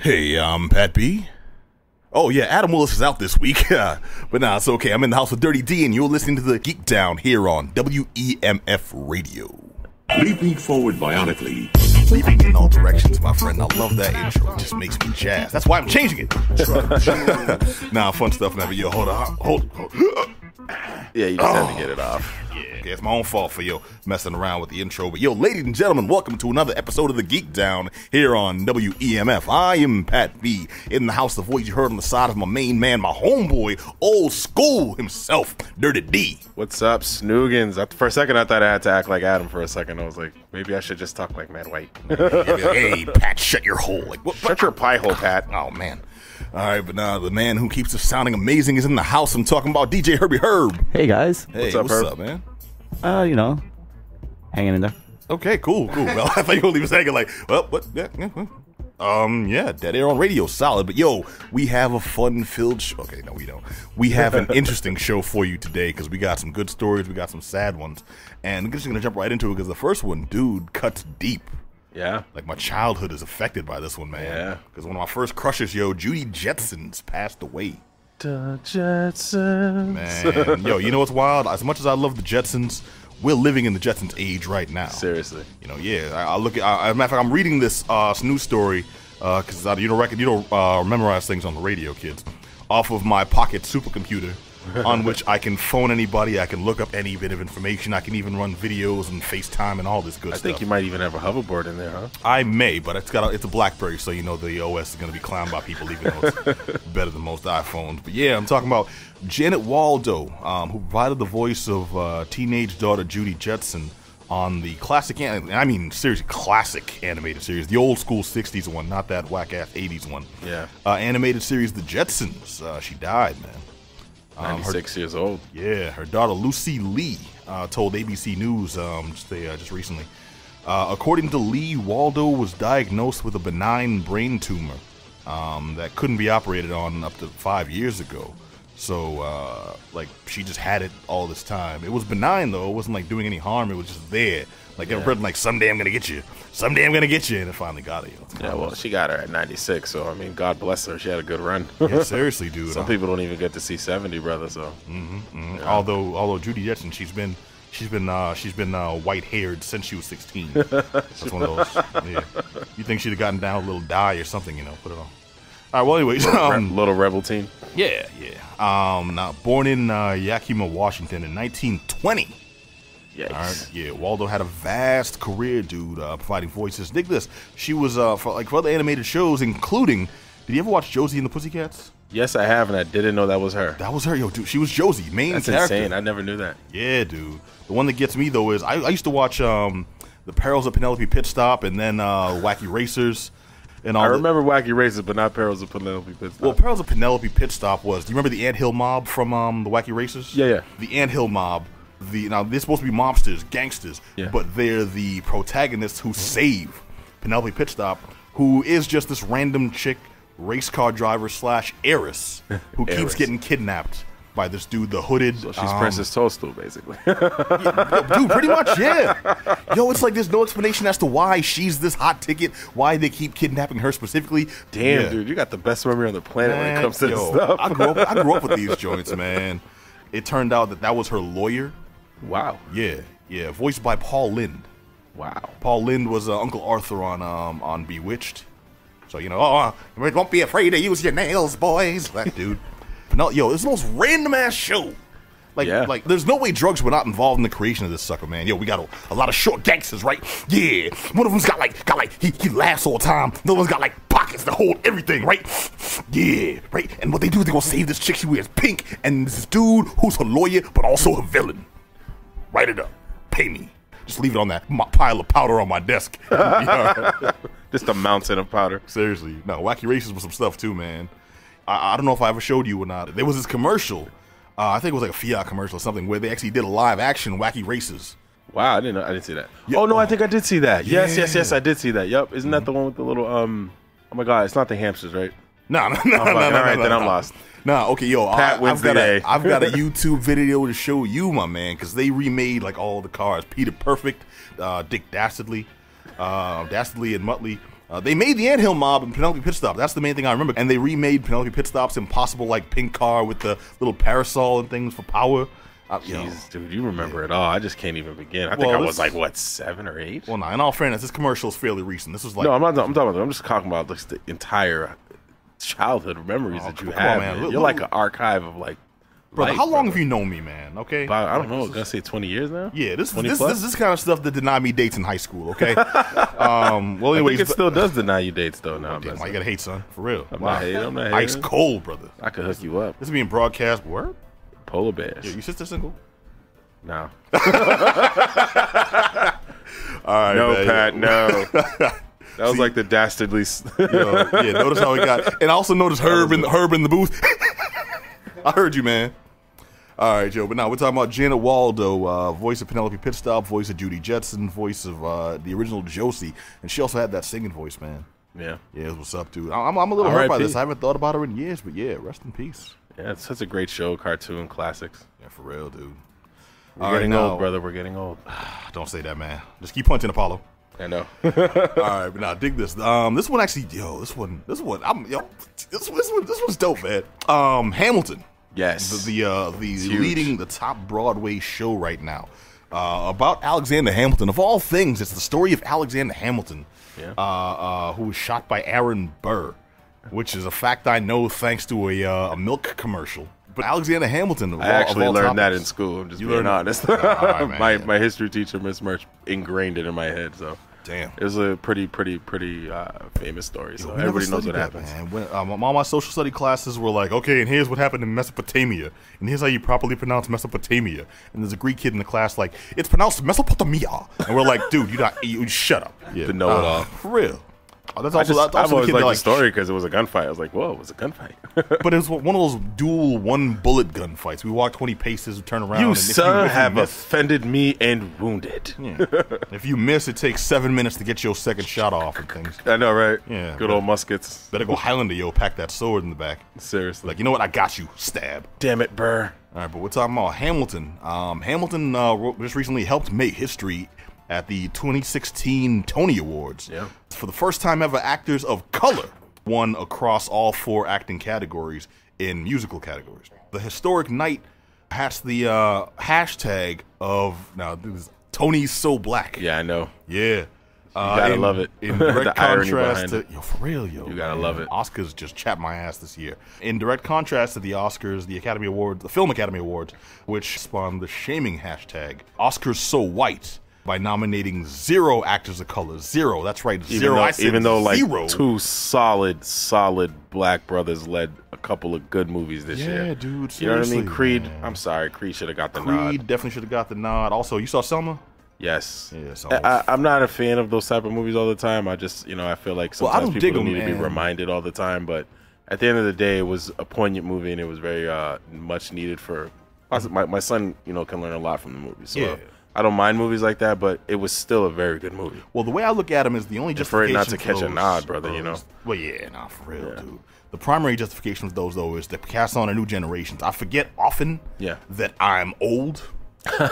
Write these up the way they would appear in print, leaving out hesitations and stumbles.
Hey, I'm Pat B. Oh yeah, Adam Willis is out this week, but nah, it's okay. I'm in the house with Dirty D, and you're listening to the Geek Down here on WEMF Radio. Leaping forward bionically. Leaping in all directions, my friend. I love that intro. It just makes me jazz. That's why I'm changing it. Nah, fun stuff, man. But yo, hold on. Yeah, you just had to get it off. Yeah, okay, it's my own fault for messing around with the intro. But yo, ladies and gentlemen, welcome to another episode of the Geek Down here on WEMF. I am Pat B. In the house, the voice you heard on the side of my main man, my homeboy, old school himself, Dirty D. What's up, Snoogans? For a second, I thought I had to act like Adam. For a second, I was like, maybe I should just talk like Mad White. Hey, Pat, shut your hole. Like, what? Shut your pie hole, Pat. Oh man. All right, but now the man who keeps us sounding amazing is in the house. I'm talking about DJ Herbie Herb. Hey guys. Hey, what's Herb? up, Man? You know, hanging in there. Okay, cool. Well, I thought you were leaving second like, well, what? Yeah, Dead Air on Radio, solid. But yo, we have a fun-filled show. Okay, no, we don't. We have an interesting show for you today because we got some good stories, we got some sad ones, and we're just gonna jump right into it because the first one, dude, cuts deep. Yeah. Like, my childhood is affected by this one, man. Yeah. Because one of my first crushes, yo, Judy Jetsons passed away. The Jetsons. Man, yo, you know what's wild? As much as I love the Jetsons, we're living in the Jetsons age right now. Seriously. You know, yeah. I look at. As a matter of fact, I'm reading this news story because you don't memorize things on the radio, kids. Off of my pocket supercomputer, on which I can phone anybody, I can look up any bit of information, I can even run videos and FaceTime and all this good stuff. I think you might even have a hoverboard in there, huh? I may, but it's a BlackBerry, so you know the OS is going to be clowned by people, even though it's better than most iPhones. But yeah, I'm talking about Janet Waldo, who provided the voice of teenage daughter Judy Jetson on the classic, seriously, classic animated series, the old school 60s one, not that whack-ass 80s one. Yeah. Animated series, The Jetsons. She died, man. 96 years old. Yeah, her daughter Lucy Lee told ABC News just recently. According to Lee, Waldo was diagnosed with a benign brain tumor that couldn't be operated on up to 5 years ago. So, she just had it all this time. It was benign, though. It wasn't, doing any harm. It was just there. Someday I'm going to get you. Someday I'm going to get you. And it finally got it. Yeah, well, she got her at 96, so, God bless her. She had a good run. Yeah, seriously, dude. Some people don't even get to see 70, brother, so. Yeah. Although Judy Jetson, she's been white-haired since she was 16. That's one of those. Yeah. You think she'd have gotten down a little dye or something, put it on. All right, well, anyways. Little rebel teen. Yeah. Now, born in Yakima, Washington in 1920. Yikes. All right, yeah, Waldo had a vast career, dude, providing voices. Dig this. She was, for other animated shows, including, did you ever watch Josie and the Pussycats? Yes, I have, and I didn't know that was her. That was her, yo, dude. She was Josie, main That's character. insane. I never knew that. Yeah, dude. The one that gets me, though, is I used to watch The Perils of Penelope Pitstop and then Wacky Racers. And all I remember Wacky Racers, but not Perils of Penelope Pitstop. Well, Perils of Penelope Pitstop was, do you remember the Anthill Mob from the Wacky Racers? Yeah. The Anthill Mob. Now, they're supposed to be mobsters, gangsters, but they're the protagonists who save Penelope Pitstop, who is just this random chick, race car driver / heiress, who keeps getting kidnapped by this dude, the hooded. So she's Princess Toadstool, basically. Dude, pretty much, yeah. Yo, it's like there's no explanation as to why she's this hot ticket, why they keep kidnapping her specifically. Damn, dude, you got the best memory on the planet when it comes to this stuff. I grew up with these joints, man. It turned out that was her lawyer. Wow. Yeah, voiced by Paul Lynde. Wow. Paul Lynde was Uncle Arthur on Bewitched. So, won't be afraid to use your nails, boys. That dude. No, yo, it's the most random ass show. Like, there's no way drugs were not involved in the creation of this sucker, man. Yo, we got a lot of short gangsters, right? Yeah. One of them's got he laughs all the time. The other one's got pockets to hold everything, right? Yeah, right. And what they do is they gonna save this chick. She wears pink, and this dude who's her lawyer but also a villain. Write it up. Pay me. Just leave it on that pile of powder on my desk. Just a mountain of powder. Seriously. No, Wacky Racers was some stuff too, man. I don't know if I ever showed you or not. There was this commercial. I think it was like a Fiat commercial or something where they actually did a live action Wacky Racers. Wow, I didn't see that. Yeah. Oh no, I think I did see that. Yeah. Yes, I did see that. Yep. Isn't that the one with the little oh my god, it's not the hamsters, right? No. All right, then I'm lost. Nah, okay, yo, Pat wins the day. I've got a YouTube video to show you, my man, because they remade all the cars. Peter Perfect, Dick Dastardly, and Muttley, They made the Anthill Mob and Penelope Pitstop. That's the main thing I remember. And they remade Penelope Pitstop's impossible, like, pink car with the little parasol and things for power. Jeez, dude, you remember it all. I just can't even begin. I think I was like, what, 7 or 8? Well, in all fairness, this commercial is fairly recent. This was like... No, I'm talking about I'm just talking about like, the entire childhood memories that you have. Man. You're like an archive of, like, brother, how long have you known me, man? Okay, I don't know. I was gonna say 20 years now. Yeah, this is kind of stuff that denied me dates in high school. Okay, well, anyways, I think it still does deny you dates though. Now, damn, why you gotta hate, son? For real, I'm not hating. Ice cold, brother. I could hook you up. This is being broadcast. Word? Polar bears. Yeah, your sister single? No. All right, no, man. Pat. No. That was like the dastardly. Yeah, notice how he got, and I also noticed Herb in the booth. I heard you, man. All right, Joe. But now we're talking about Janet Waldo, voice of Penelope Pitstop, voice of Judy Jetson, voice of the original Josie, and she also had that singing voice, man. Yeah. Yeah, what's up, dude? I'm a little hurt by this. I haven't thought about her in years, but yeah, rest in peace. Yeah, it's such a great show, cartoon classics. Yeah, for real, dude. We're getting old, brother. We're getting old. Don't say that, man. Just keep punching, Apollo. I know. All right, but now dig this. This one actually, this one's dope, man. Hamilton. Yes. The leading the top Broadway show right now. About Alexander Hamilton. Of all things, it's the story of Alexander Hamilton, who was shot by Aaron Burr, which is a fact I know thanks to a milk commercial. But Alexander Hamilton, I actually learned that in school. I'm just being honest. Right, my history teacher, Miss Murch, ingrained it in my head. So damn, it was a pretty famous story. So everybody knows what happens. Man. All my social study classes were like, okay, and here's what happened in Mesopotamia, and here's how you properly pronounce Mesopotamia. And there's a Greek kid in the class like, it's pronounced Mesopotamia, and we're like, dude, you shut up. Yeah, to know it all for real. Oh, that's also I've always liked the like, story because it was a gunfight. I was like, whoa, it was a gunfight. But it was one of those dual one-bullet gunfights. We walk 20 paces, we turn around. You, and sir, have offended me and wounded. Yeah. If you miss, it takes 7 minutes to get your second shot off and things. I know, right? Yeah. Good old muskets. Better go Highlander, yo. Pack that sword in the back. Seriously. Like, you know what? I got you. Stab. Damn it, Burr. All right, but we're talking about Hamilton. Hamilton just recently helped make history at the 2016 Tony Awards. Yeah. For the first time ever, actors of color won across all 4 acting categories in musical categories. The historic night has the hashtag of, now this is Tony's So Black. Yeah, I know. Yeah. You gotta love it. In direct contrast to, it. Yo, for real, yo. You gotta love it. Oscars just chapped my ass this year. In direct contrast to the Oscars, the Academy Awards, the Film Academy Awards, which spawned the shaming hashtag, Oscars So White, by nominating 0 actors of color. 0. That's right. 0. Even though like 0. 2 solid black brothers led a couple of good movies this year. Yeah, dude. You know what I mean? Creed. Man. I'm sorry. Creed should have got the nod. Creed definitely should have got the nod. Also, you saw Selma? Yes. Yeah, I'm not a fan of those type of movies all the time. I just, I feel like sometimes people need to be reminded all the time. But at the end of the day, it was a poignant movie, and it was very much needed for my son. Can learn a lot from the movie. So. Yeah. I don't mind movies like that, but it was still a very good movie. Well, the way I look at them is the only justification for it not to catch a nod, brother, Well, yeah, nah, for real, dude. The primary justification of those, though, is to pass on to new generations. I forget often that I'm old.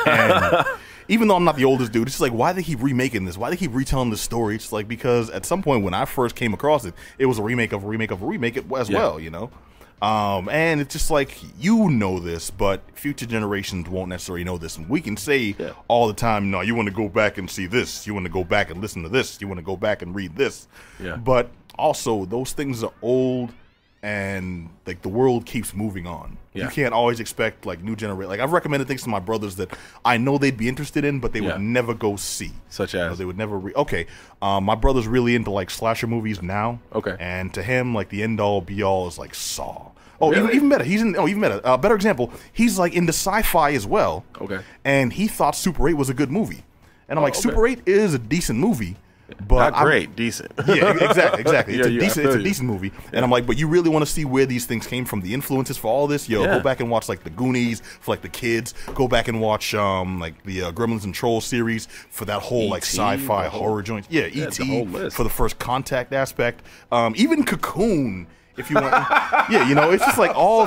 And even though I'm not the oldest dude, it's just like, why they keep remaking this? Why they keep retelling this story? It's like, because at some point when I first came across it, it was a remake of a remake of a remake as well, and it's just like, this, but future generations won't necessarily know this. And we can say all the time, no, you want to go back and see this. You want to go back and listen to this. You want to go back and read this. Yeah. But also, those things are old, and like the world keeps moving on. Yeah. You can't always expect like new generation. Like I've recommended things to my brothers that I know they'd be interested in, but they would never go see. Such as? They would never. My brother's really into like slasher movies now. Okay. And to him, like the end all be all is like Saw. Oh, really? even better. Even better. Better example. He's like into sci-fi as well. Okay. And he thought Super 8 was a good movie, and I'm like, Super 8 is a decent movie. But not great, decent. Yeah, exactly. It's a decent movie. And I'm like, but you really want to see where these things came from, the influences for all this? Go back and watch like the Goonies for like the kids. Go back and watch like the Gremlins and Trolls series for that whole like sci-fi horror joint. Yeah, E.T. the whole list. For the first Contact aspect. Even Cocoon If you want, yeah, you know, it's just like all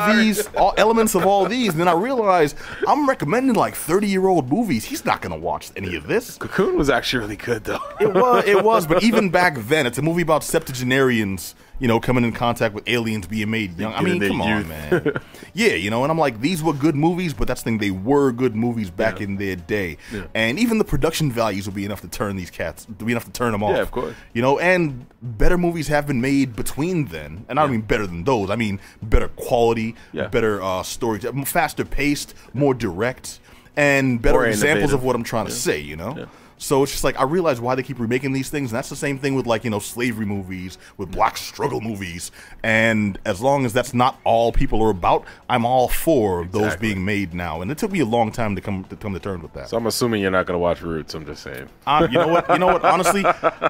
elements of all these. And then I realized I'm recommending like 30-year-old movies. He's not gonna watch any of this. Cocoon was actually really good though. It was, but even back then, it's a movie about septuagenarians, you know, coming in contact with aliens being made young. I mean, come on, man. Yeah, you know, and I'm like, these were good movies, but that's the thing, they were good movies back in their day. Yeah. And even the production values will be enough to turn these cats, be enough to turn them off. Yeah, of course. You know, and better movies have been made between then. And I don't mean better than those. I mean better quality, better story, faster paced, more direct, and better examples of what I'm trying to say, you know? Yeah. So it's just like, I realize why they keep remaking these things, and that's the same thing with, like, you know, slavery movies, with black struggle movies, and as long as that's not all people are about, I'm all for those being made now, and it took me a long time to come to terms with that. So I'm assuming you're not going to watch Roots, I'm just saying. You know what, honestly,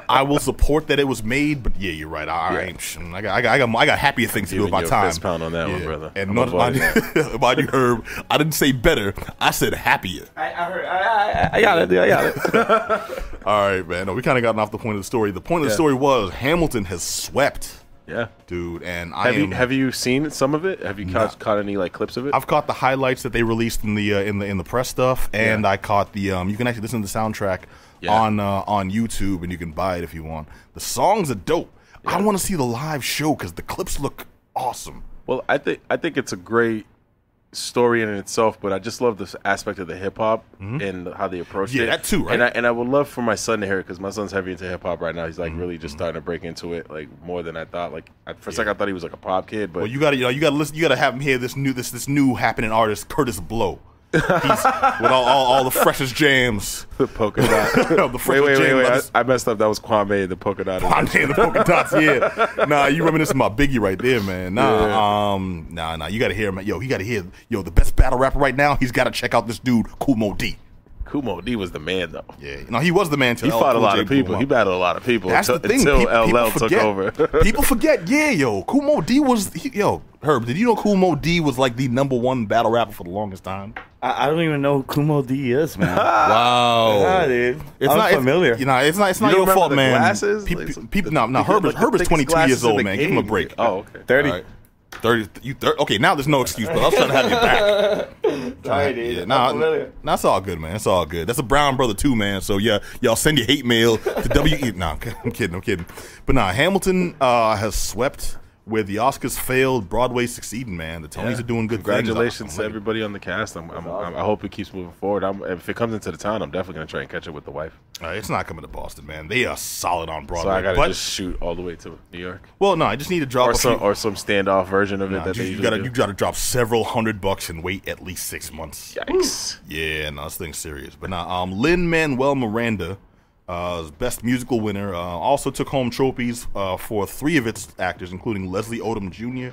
I will support that it was made, but yeah, you're right, I got happier things to do with my time. Fist pound on that one, brother. And mind you, Herb, I didn't say better, I said happier. I got it. All right, man. No, we kind of gotten off the point of the story. The point of the story was Hamilton has swept. Yeah, dude. And have you seen some of it? Have you caught any like clips of it? I've caught the highlights that they released in the press stuff, and I caught the you can actually listen to the soundtrack on YouTube, and you can buy it if you want. The songs are dope. I want to see the live show because the clips look awesome. Well, I think it's a great story in itself, but I just love this aspect of the hip hop and how they approach it. Yeah, that too, right? And I would love for my son to hear it because my son's heavy into hip hop right now. He's like really just starting to break into it like more than I thought. Like for a second, I thought he was like a pop kid, but well, you gotta listen. You gotta have him hear this new happening artist, Curtis Blow. He's with all the freshest jams. The polka dot. Wait. I messed up. That was Kwame the polka dot. Kwame the polka dots. Yeah. Nah, you reminiscing about Biggie right there, man. Nah. You gotta hear him. Yo, he gotta hear. Yo, the best battle rapper right now. He's gotta check out this dude, Kumo D. Kumo D was the man, though. Yeah, no, he was the man. He fought a lot of people. He battled a lot of people. That's the thing. Until LL took over. People forget. Yeah, yo, Kumo D was. Herb, did you know Kumo D was like the #1 battle rapper for the longest time? I don't even know who Kumo D is, man. Wow. Yeah, dude. It's not familiar. It's not your fault, man. Glasses? Herb is 22 years old, man. Give him a break. Oh, okay. 30. 30. Okay, now there's no excuse, but I was trying to have you back. Sorry, dude. Yeah, nah, it's all good, man. It's all good. That's a Brown brother too, man. So yeah, y'all send your hate mail to WE. Nah, I'm kidding. But nah, Hamilton has swept where the Oscars failed, Broadway succeeding, man. The Tonys are doing good Congratulations things. to everybody on the cast. I hope it keeps moving forward. If it comes into the town, I'm definitely going to try and catch it with the wife. It's not coming to Boston, man. They are solid on Broadway. So I got to just shoot all the way to New York? Well, no, I just need to drop or some standoff version of it that you got to drop several $100 and wait at least 6 months. Yikes. Yeah, no, this thing's serious. But now, Lin-Manuel Miranda, Best Musical winner, also took home trophies for 3 of its actors, including Leslie Odom Jr.,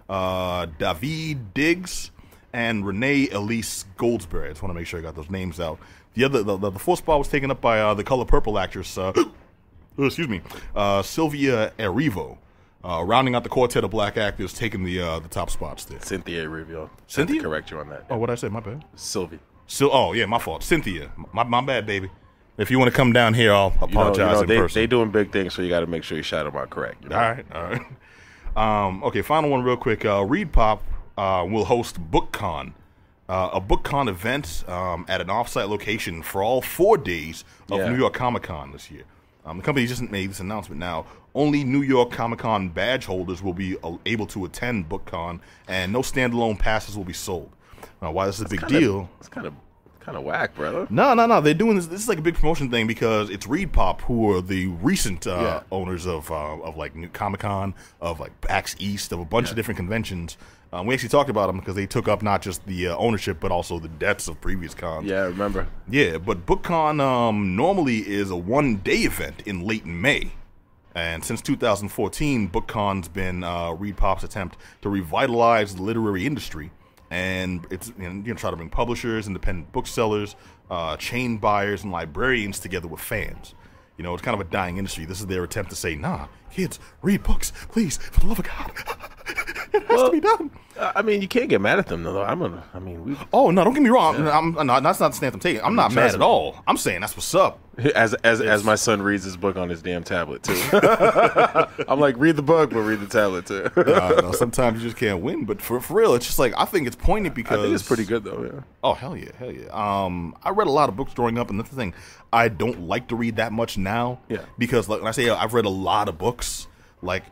Daveed Diggs, and Renee Elise Goldsberry. I just want to make sure I got those names out. The 4th spot was taken up by the Color Purple actress, Sylvia Erivo, rounding out the quartet of black actors, taking the top spots there. Cynthia Erivo. Cynthia? Correct you on that. Oh, what did I say? My bad. Sylvie. Oh, yeah, my fault. Cynthia. My bad, baby. If you want to come down here, I'll apologize in person. They doing big things, so you got to make sure you shout them out correct. You know? All right. Okay, final one real quick. Reed Pop will host BookCon, a BookCon event at an offsite location for all 4 days of New York Comic Con this year. The company just made this announcement now. Only New York Comic Con badge holders will be able to attend BookCon, and no standalone passes will be sold. Why this is a big deal? It's kind of whack, brother. No. They're doing this. This is like a big promotion thing because it's Reed Pop who are the recent owners of like New Comic Con, of like PAX East, of a bunch of different conventions. We actually talked about them because they took up not just the ownership but also the debts of previous cons. Yeah, I remember. Yeah, but BookCon normally is a 1-day event in late May. And since 2014, BookCon's been Reed Pop's attempt to revitalize the literary industry. And it's try to bring publishers, independent booksellers, chain buyers, and librarians together with fans. It's kind of a dying industry. This is their attempt to say, nah, kids, read books, please, for the love of God. It has to be done. I mean, you can't get mad at them though. Oh no, don't get me wrong. No, that's not the stance I'm taking. I'm not mad at all. I'm saying that's what's up. As my son reads his book on his damn tablet too. I'm like, read the book, but read the tablet too. No, sometimes you just can't win. But for real, it's just like I think it's poignant because I think it's pretty good though. Yeah. Oh hell yeah. I read a lot of books growing up, and that's the thing. I don't like to read that much now. Yeah. Because like when I say I've read a lot of books, like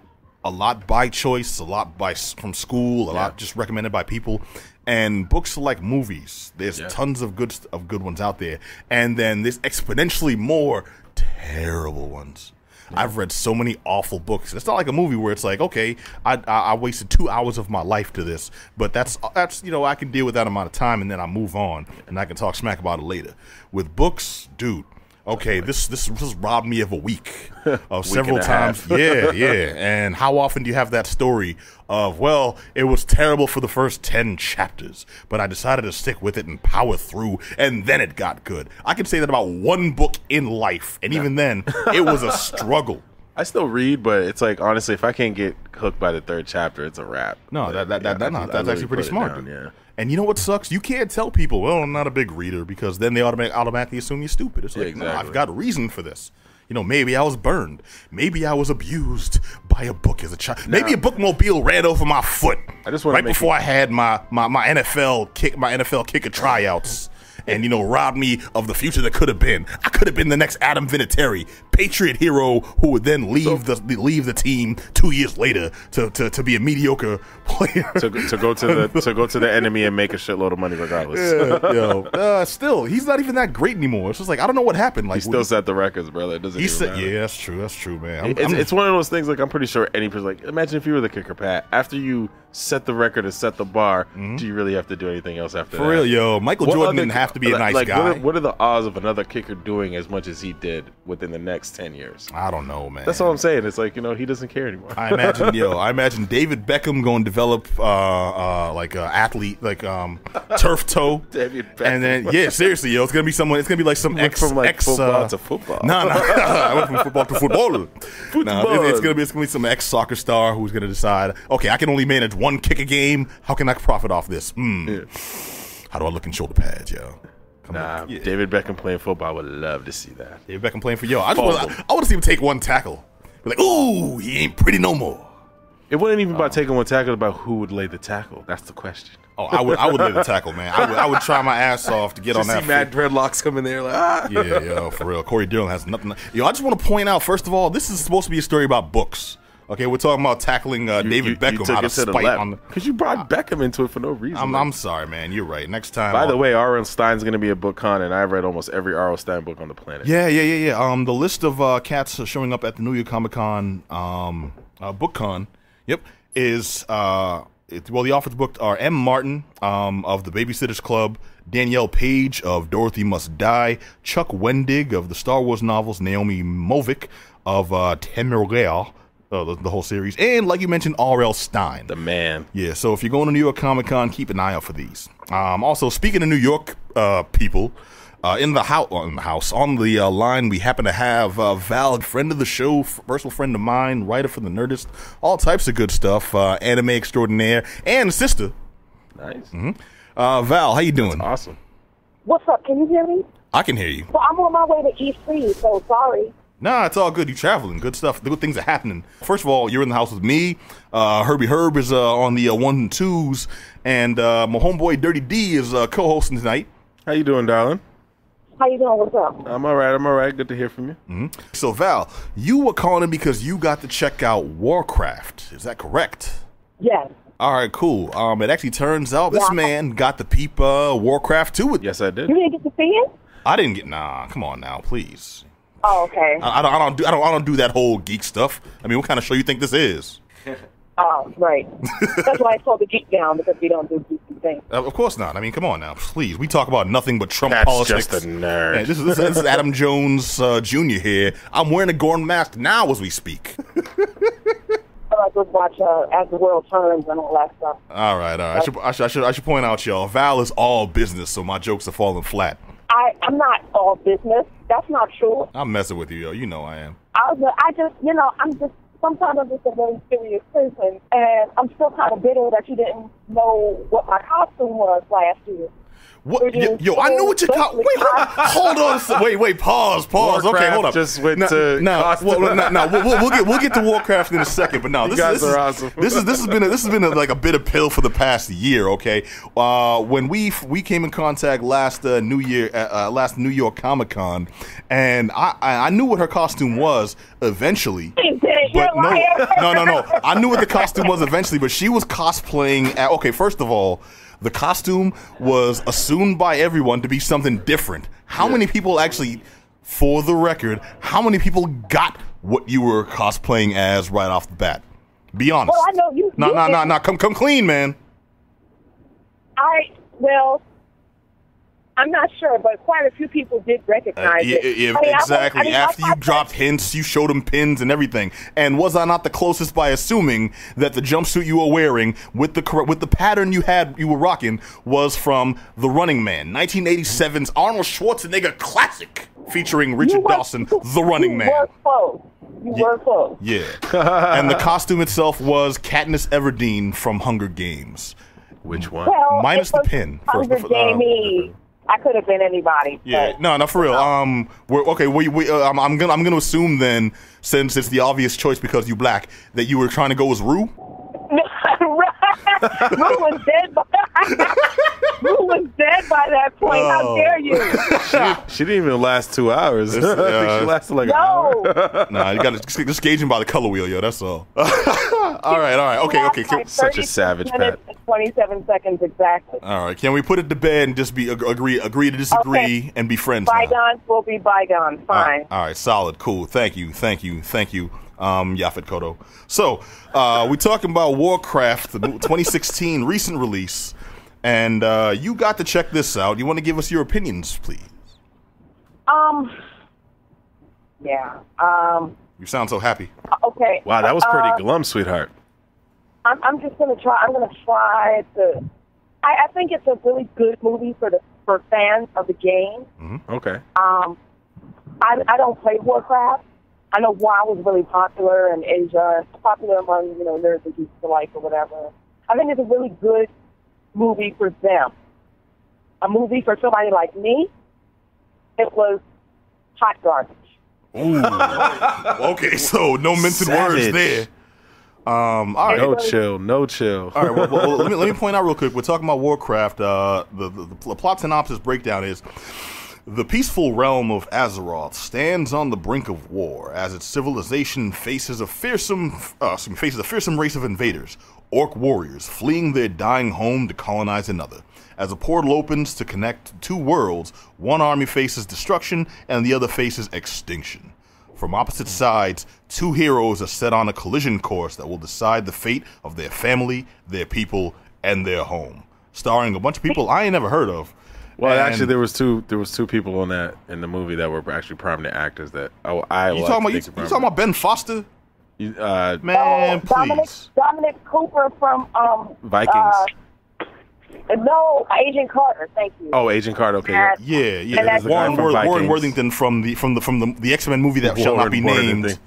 a lot by choice, a lot from school, a lot just recommended by people. And books are like movies. There's tons of good ones out there, and then there's exponentially more terrible ones. Yeah. I've read so many awful books. It's not like a movie where it's like, okay, I wasted 2 hours of my life to this, but that's I can deal with that amount of time, and then I move on, and I can talk smack about it later. With books, dude. Okay, this robbed me of a week of several times. Yeah. And how often do you have that story of, well, it was terrible for the first 10 chapters, but I decided to stick with it and power through, and then it got good. I can say that about one book in life, and even then, it was a struggle. I still read, but it's like, honestly, if I can't get hooked by the 3rd chapter, it's a wrap. No, that's actually pretty smart. Down, yeah. And you know what sucks? You can't tell people, well, I'm not a big reader, because then they automatically assume you're stupid. It's like, exactly. No, I've got a reason for this. Maybe I was burned. Maybe I was abused by a book as a child. Maybe a bookmobile ran over my foot right before I had my NFL kicker tryouts. And robbed me of the future that could have been. I could have been the next Adam Vinatieri, Patriot hero who would then leave the team 2 years later to be a mediocre player. to go to the enemy and make a shitload of money regardless. Still, he's not even that great anymore. It's just like I don't know what happened. Like he still set the records, brother. It doesn't. Yeah, that's true, man. It's one of those things. Like I'm pretty sure any person. Like imagine if you were the kicker, Pat. After you set the record and set the bar, do you really have to do anything else after that? For real, yo, Michael Jordan didn't have to be a nice guy. What are the odds of another kicker doing as much as he did within the next 10 years? I don't know, man. That's all I'm saying. It's like he doesn't care anymore. I imagine David Beckham going to develop like an athlete, like turf toe, David Beckham. And then seriously, it's gonna be someone. It's gonna be like some football to football. No, I went from football to football. It's gonna be some ex soccer star who's gonna decide, okay, I can only manage one kick a game. How can I profit off this? How do I look in shoulder pads, yo? David Beckham playing football, I would love to see that. David Beckham playing I want to see him take one tackle. Be like, ooh, he ain't pretty no more. It wasn't even about taking one tackle, about who would lay the tackle. That's the question. Oh, I would lay the tackle, man. I would try my ass off to get on that. See Matt Dreadlocks coming there, like Yeah, for real. Corey Dillon has nothing. I just want to point out, first of all, this is supposed to be a story about books. Okay, we're talking about tackling David Beckham out of spite. Because you brought Beckham into it for no reason. I'm sorry, man. You're right. Next time. By the way, R.L. Stein's going to be a book con, and I've read almost every R.L. Stein book on the planet. Yeah. The list of cats showing up at the New York Comic Con book con, is the authors booked are M. Martin of the Babysitters Club, Danielle Page of Dorothy Must Die, Chuck Wendig of the Star Wars novels, Naomi Movic of Temeraire. The whole series, and like you mentioned, R.L. Stein, the man. Yeah, so if you're going to New York Comic Con, keep an eye out for these. Also, speaking of New York people, on the line, we happen to have Val, friend of the show, personal friend of mine, writer for the Nerdist, all types of good stuff, anime extraordinaire, and sister. Nice. Val, how you doing? That's awesome. What's up? Can you hear me? I can hear you. Well, I'm on my way to E3, so sorry. Nah, it's all good. You traveling. Good stuff. Good things are happening. First of all, you're in the house with me. Herbie Herb is on the 1s and 2s. And my homeboy Dirty D is co-hosting tonight. How you doing, darling? How you doing? What's up? I'm all right. Good to hear from you. So, Val, you were calling because you got to check out WarCraft. Is that correct? Yes. All right, cool. It actually turns out this man got to peep WarCraft 2. Yes, I did. You didn't get to see it? I didn't get. Nah, come on now, please. Oh, okay. I don't do that whole geek stuff. I mean, what kind of show you think this is? Oh, right. That's why it's called the Geek Down, because we don't do geeky things. Of course not. I mean, come on now, please. We talk about nothing but Trump That's politics. Just a nerd. Yeah, this is Adam Jones Jr. here. I'm wearing a Gordon mask now as we speak. I just watch As the World Turns and all that stuff. All right. I should point out, y'all, Val is all business, so my jokes are falling flat. I'm not all business. That's not true. I'm messing with you, yo. You know I am. I'm just sometimes I'm just a very serious person, and I'm still kind of bitter that you didn't know what my costume was last year. What? Yo, I knew what you caught. Wait, hold on. Wait, pause. Warcraft okay, hold up. Just went to we'll get to Warcraft in a second, but now this is awesome. This has been like a bitter pill for the past year. Okay, when we came in contact last New York Comic Con, and I knew what her costume was eventually. But no. I knew what the costume was eventually, but she was cosplaying. Okay, first of all, the costume was assumed by everyone to be something different. How many people actually, for the record, how many people got what you were cosplaying as right off the bat? Be honest. Well, I know you. No. Come clean, man. I'm not sure, but quite a few people did recognize it. Exactly. After you dropped hints, you showed them pins and everything. And was I not the closest by assuming that the jumpsuit you were wearing with the pattern you were rocking was from The Running Man, 1987's Arnold Schwarzenegger classic featuring Richard Dawson, The Running Man. You were close. Yeah. And the costume itself was Katniss Everdeen from Hunger Games. Which one? Well, minus the pin. Hunger Games. I could have been anybody. Yeah, no, for real. I'm gonna assume then, since it's the obvious choice because you black, that you were trying to go as Rue. Rue was dead. Rue was dead by that point. How dare you? She didn't even last 2 hours. I think she lasted like an hour. Nah, you got to just gauge him by the color wheel, yo. That's all. All right. Okay. Such a savage, Pat. 27 seconds exactly. All right. Can we put it to bed and just agree to disagree and be friends? Bygones will be bygones. Fine. All right. Solid. Cool. Thank you. Yaphet Kodo. So, we're talking about WarCraft, the 2016 recent release, and you got to check this out. You want to give us your opinions, please? Yeah. You sound so happy. Okay. Wow, that was pretty glum, sweetheart. I'm just gonna try. I'm gonna try to. I think it's a really good movie for fans of the game. Mm-hmm. Okay. I don't play WarCraft. I know WoW was really popular in Asia. It's popular among, nerds and geeks alike or whatever. I think it's a really good movie for them. A movie for somebody like me, it was hot garbage. Ooh. Okay, so no mincing words there. All right. No chill. All right, well, let me point out real quick. We're talking about WarCraft. The plot synopsis breakdown is: the peaceful realm of Azeroth stands on the brink of war as its civilization faces a fearsome race of invaders, orc warriors fleeing their dying home to colonize another. As a portal opens to connect two worlds, one army faces destruction and the other faces extinction. From opposite sides, two heroes are set on a collision course that will decide the fate of their family, their people, and their home. Starring a bunch of people I ain't never heard of. Well, actually, there was two people in the movie that were actually prominent actors that I you talking about Ben Foster? Man, please. Dominic Cooper from Vikings. No, Agent Carter. Thank you. Oh, Agent Carter. Okay. Yeah. Warren Worthington from the X-Men movie that shall not be named.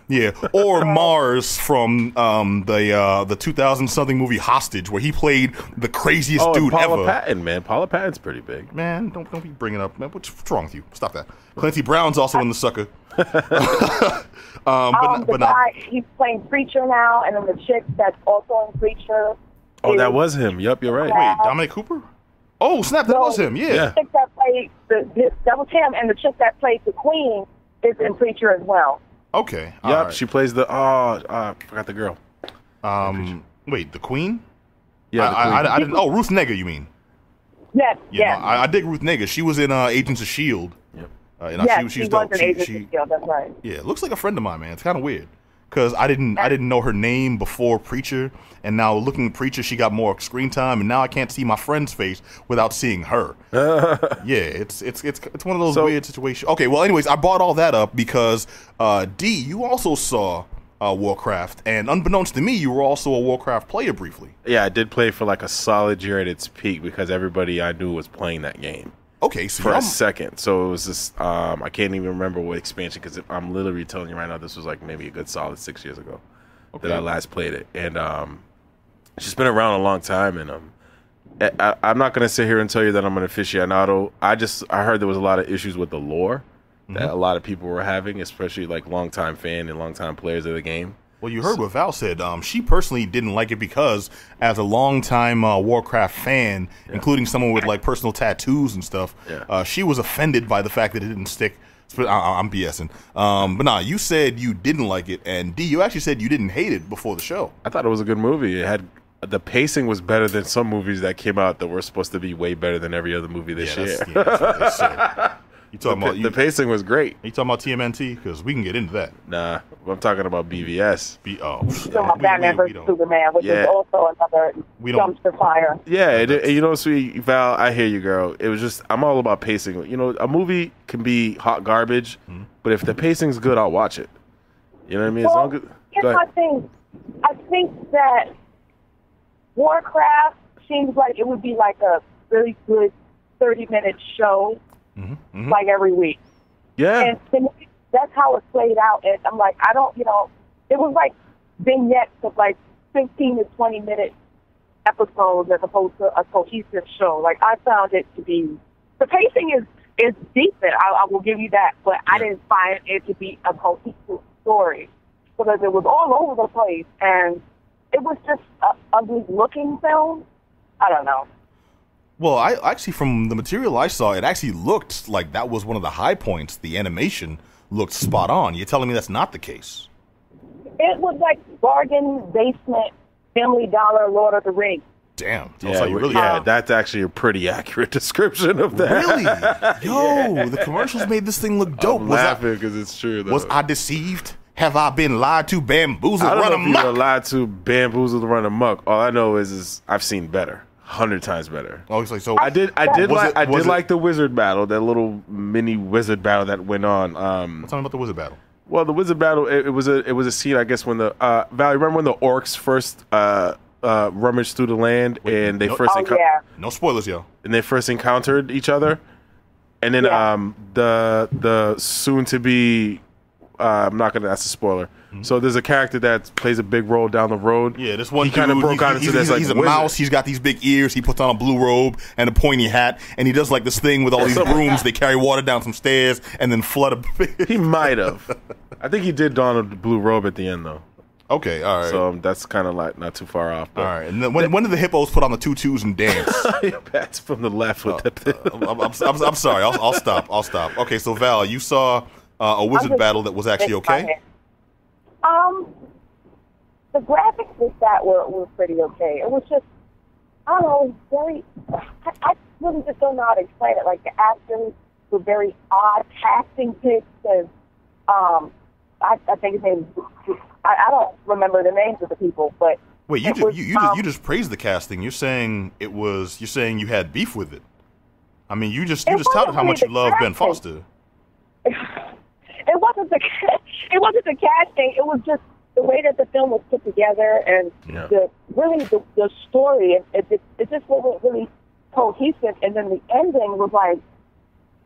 Yeah, or Mars from the 2000-something movie Hostage, where he played the craziest dude Paula ever. Patton, man. Paula Patton's pretty big. Man, don't be bringing up, man. What's wrong with you? Stop that. Clancy Brown's also in The Sucker. The guy, he's playing Preacher now, and then the chick that's also in Preacher. Oh, that was him. Yup, you're right. Wait, Dominic Cooper? Oh, snap, that was him. Yeah. The chick that played that was him, and the chick that played the Queen is in Preacher as well. Okay. Yep, right. She plays the I forgot the girl. Wait, the Queen? Yeah, the Queen. I didn't. Oh, Ruth Negga, you mean? Yes. Yeah, no, I dig Ruth Negga. she was in Agents of S.H.I.E.L.D. Yep. She was in Agents of S.H.I.E.L.D., that's right. Yeah, looks like a friend of mine, man. It's kind of weird. Because I didn't know her name before Preacher, and now looking at Preacher, she got more screen time, and now I can't see my friend's face without seeing her. Yeah, it's one of those weird situations. Okay, well, anyways, I brought all that up because D, you also saw WarCraft, and unbeknownst to me, you were also a WarCraft player briefly. Yeah, I did play for like a solid year at its peak because everybody I knew was playing that game. Okay, so for a second. So it was this. I can't even remember what expansion because I'm literally telling you right now. This was like maybe a good solid 6 years ago that I last played it, and it's just been around a long time. And I'm not gonna sit here and tell you that I'm an aficionado. I heard there was a lot of issues with the lore that a lot of people were having, especially like longtime fan and longtime players of the game. Well, you heard what Val said. She personally didn't like it because, as a longtime WarCraft fan, including someone with like personal tattoos and stuff, she was offended by the fact that it didn't stick. I'm BSing. But nah, you said you didn't like it, and D, you actually said you didn't hate it before the show. I thought it was a good movie. It had the pacing was better than some movies that came out that were supposed to be way better than every other movie this year. That's what they said. You talking about the pacing was great. You talking about TMNT? Because we can get into that. Nah, I'm talking about BVS. You're talking about Batman vs Superman, which is also another dumpster fire. Yeah, you know, sweet Val, I hear you, girl. It was just I'm all about pacing. You know, a movie can be hot garbage, but if the pacing's good, I'll watch it. You know what I mean? Well, as long as, here's my thing. I think that WarCraft seems like it would be like a really good 30-minute show. Like every week. Yeah. And to me, that's how it played out. And I'm like, I don't, you know, it was like vignettes of like 15 to 20 minute episodes as opposed to a cohesive show. Like I found it to be, the pacing is decent. I will give you that. But I didn't find it to be a cohesive story because it was all over the place and it was just an ugly looking film. I don't know. Well, I actually, from the material I saw, it actually looked like that was one of the high points. The animation looked spot on. You're telling me that's not the case? It was like bargain basement, Family Dollar, Lord of the Rings. Damn. That's actually a pretty accurate description of that. Really? Yo, the commercials made this thing look dope. I'm laughing because it's true, though. Was I deceived? Have I been lied to, bamboozled, run amok? I don't know if you were lied to, bamboozled, run amok. All I know is I've seen better. 100 times better. Oh, it's like, so I did like the wizard battle, that little mini wizard battle that went on. Tell me about the wizard battle. Well, the wizard battle, it was a scene, I guess, when the Valerie, remember when the orcs first rummaged through the land and they no spoilers, yo. And they first encountered each other, and then the soon to be I'm not gonna. That's a spoiler. So there's a character that plays a big role down the road. Yeah, this one he kind of broke out into this. He's a mouse. He's got these big ears. He puts on a blue robe and a pointy hat, and he does like this thing with all these brooms. They carry water down some stairs and then flood a. He might have. I think he did don a blue robe at the end, though. Okay, all right. So that's kind of like not too far off. All right, and then when did the hippos put on the tutus and dance? That's from the left. With I'm sorry. I'll stop. Okay, so Val, you saw a wizard battle that was actually okay. The graphics with that were pretty okay. It was just, I don't know, very, I really just don't know how to explain it. Like, the actors were very odd casting picks, and I think his name, I don't remember the names of the people, but wait, you just praised the casting. You're saying you had beef with it. I mean, you just touted how much you love Ben Foster. It wasn't the casting. It was just the way that the film was put together and the story. It just wasn't really cohesive. And then the ending was like,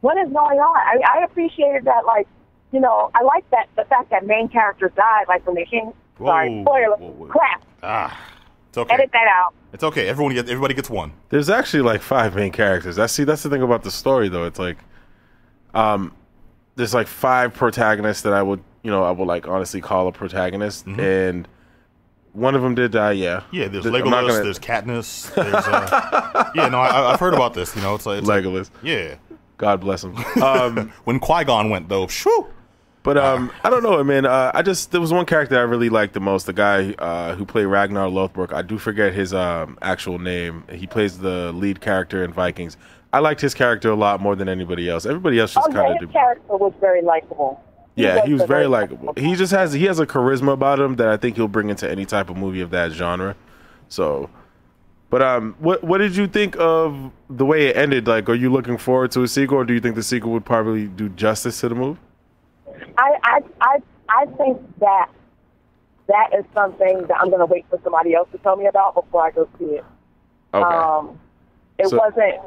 what is going on? I appreciated that, like, you know, I like that the fact that main character died, like when they came. Sorry, spoiler. Crap. It's okay. Edit that out. It's okay. Everybody gets one. There's actually like 5 main characters. That's the thing about the story, though. It's like, there's like 5 protagonists that I would like honestly call a protagonist, and one of them did die. Yeah. There's Legolas. There's Katniss. There's I've heard about this. You know, it's Legolas. Yeah. God bless him. When Qui-Gon went though, shoo. But I don't know, man. There was one character I really liked the most. The guy who played Ragnar Lothbrok. I do forget his actual name. He plays the lead character in Vikings. I liked his character a lot more than anybody else. Everybody else just kind of. His character was very likable. He was very likable. He has a charisma about him that I think he'll bring into any type of movie of that genre. So, but what did you think of the way it ended? Like, are you looking forward to a sequel, or do you think the sequel would probably do justice to the movie? I think that is something that I'm going to wait for somebody else to tell me about before I go see it. Okay. It wasn't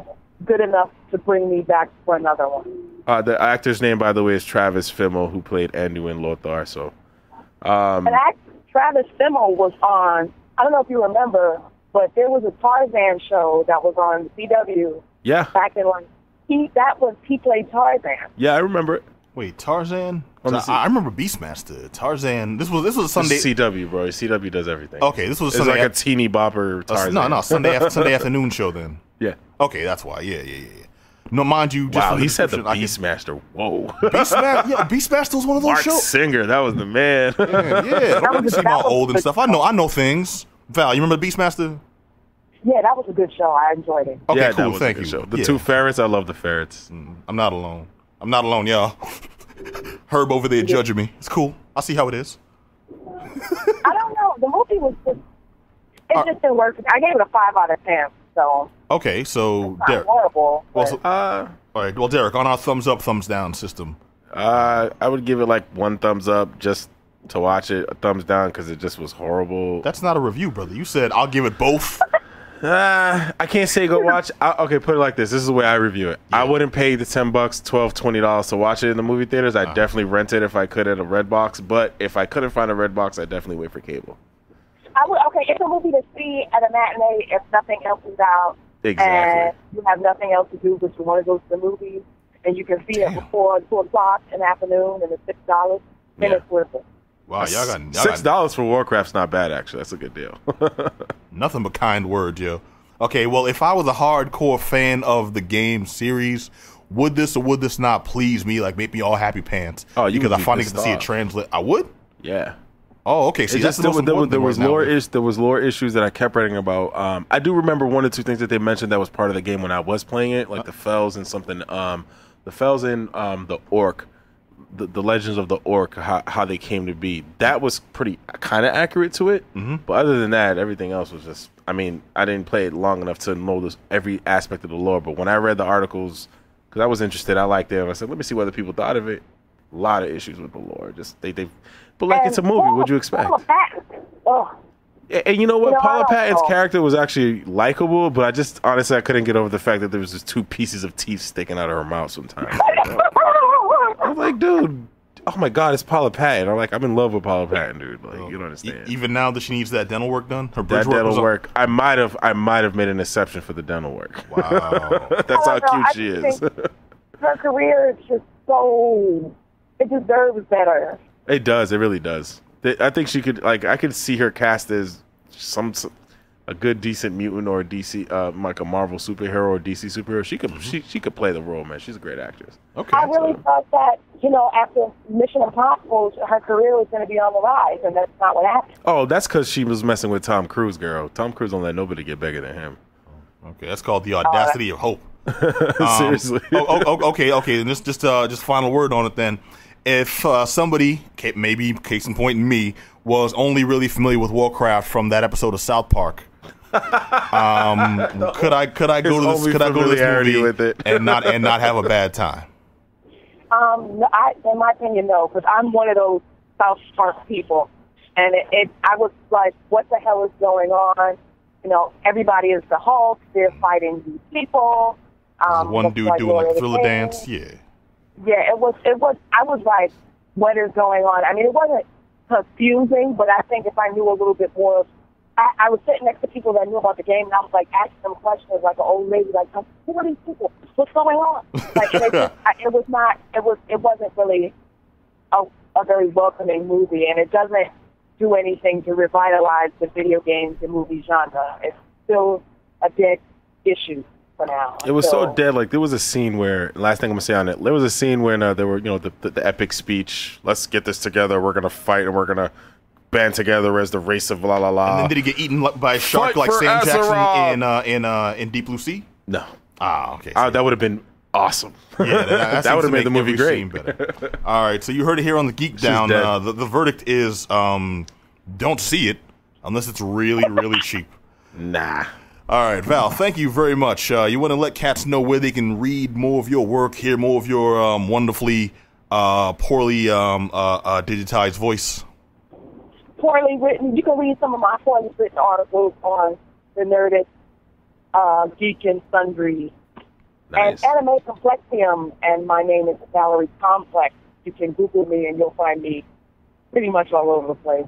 good enough to bring me back for another one. The actor's name, by the way, is Travis Fimmel, who played Anduin Lothar. So, Travis Fimmel was on. I don't know if you remember, but there was a Tarzan show that was on CW. Yeah. Back in he played Tarzan. Yeah, I remember it. Wait, Tarzan? I remember Beastmaster. Tarzan. This was a Sunday. This is CW, bro. CW does everything. Okay, this was a Sunday. It's like a teeny bopper Tarzan. No, Sunday afternoon show then. Yeah. Okay, that's why. Yeah. No, mind you. Just wow, he said the Beastmaster. Whoa. Beastmaster was one of those Mark shows. Singer, that was the man. Yeah. I'm all old and stuff. I know things. Val, you remember Beastmaster? Yeah, that was a good show. I enjoyed it. Okay, yeah, cool. Thank you. Show. The two ferrets, I love the ferrets. I'm not alone, y'all. Herb over there judging me. It's cool. I see how it is. I don't know. The movie was just, just didn't work. I gave it a 5 out of 10. So. Okay, so it's not horrible. Well, all right. Well, Derek, on our thumbs up, thumbs down system. I would give it like 1 thumbs up just to watch it. A thumbs down because it just was horrible. That's not a review, brother. You said I'll give it both. I can't say go watch. Okay, put it like this. This is the way I review it. Yeah. I wouldn't pay the $10, $12, $20 to watch it in the movie theaters. I'd definitely rent it if I could at a Redbox. But if I couldn't find a Redbox, I'd definitely wait for cable. Okay, it's a movie to see at a matinee if nothing else is out. Exactly. And you have nothing else to do but you want to go to the movies and you can see it before 2 o'clock in the afternoon and it's $6, then it's worth it. Wow, y'all got $6 for WarCraft's not bad, actually. That's a good deal. Nothing but kind words, yo. Okay, well, if I was a hardcore fan of the game series, would this or would this not please me, like make me all happy pants? Oh, you because I finally get to see it translate. I would? Yeah. Oh, okay. See, that's there was lore issues that I kept reading about. I do remember 1 or 2 things that they mentioned that was part of the game when I was playing it, like the Fells and something. The Fells and the Orc. The legends of the Orc, how they came to be, that was pretty kind of accurate to it. But other than that, everything else was just, I mean, I didn't play it long enough to know every aspect of the lore. But when I read the articles, because I was interested, I liked them. I said, let me see what other people thought of it. A lot of issues with the lore. Just but like it's a movie. What'd you expect? And you know what? Paula Patton's character was actually likable, but I just honestly I couldn't get over the fact that there was just 2 pieces of teeth sticking out of her mouth sometimes. I'm like, dude, oh my God, it's Paula Patton. I'm like, I'm in love with Paula Patton, dude. Like, you don't understand. Even now that she needs that dental work done, her bridge dental work. I might have made an exception for the dental work. Wow, that's how cute she is. Her career is just so, it deserves better. It does. It really does. I think she could, like, I could see her cast as a good, decent mutant or a DC, like a Marvel superhero or DC superhero. She could play the role, man. She's a great actress. Okay. I really thought that, after Mission Impossible, her career was going to be on the rise, and that's not what happened. Oh, that's because she was messing with Tom Cruise, girl. Tom Cruise don't let nobody get bigger than him. Okay, that's called the audacity of hope. Seriously. Okay. And just final word on it then. If somebody, maybe case in point me, was only really familiar with WarCraft from that episode of South Park, could I go to this movie with it and not have a bad time? In my opinion, no, because I'm one of those South Park people, and I was like, what the hell is going on? Everybody is the Hulk. They're fighting these people. One dude doing like Thriller dance, yeah. Yeah, it was. I was like, what is going on? I mean, it wasn't confusing, but I think if I knew a little bit more, I was sitting next to people that knew about the game, and I was like asking them questions, like an old lady, like, who are these people? What's going on? Like, it wasn't really a very welcoming movie, and it doesn't do anything to revitalize the video games and movie genre. It's still a dead issue. Now. It was so dead. Like there was a scene where, last thing I'm gonna say on it, there was a scene when there were, the epic speech. Let's get this together. We're gonna fight and we're gonna band together as the race of la la la. And then did he get eaten by a shark like Sam Jackson in Deep Blue Sea? No. Ah, okay. That would have been awesome. Yeah, that would have made the movie great. All right, so you heard it here on the Geek Down. The verdict is don't see it unless it's really, really cheap. Nah. All right, Val, thank you very much. You want to let cats know where they can read more of your work, hear more of your wonderfully, poorly digitized voice? Poorly written. You can read some of my poorly written articles on the Nerdist, Geek and Sundry And Anime Complexium, and my name is Valerie Complex. You can Google me and you'll find me pretty much all over the place.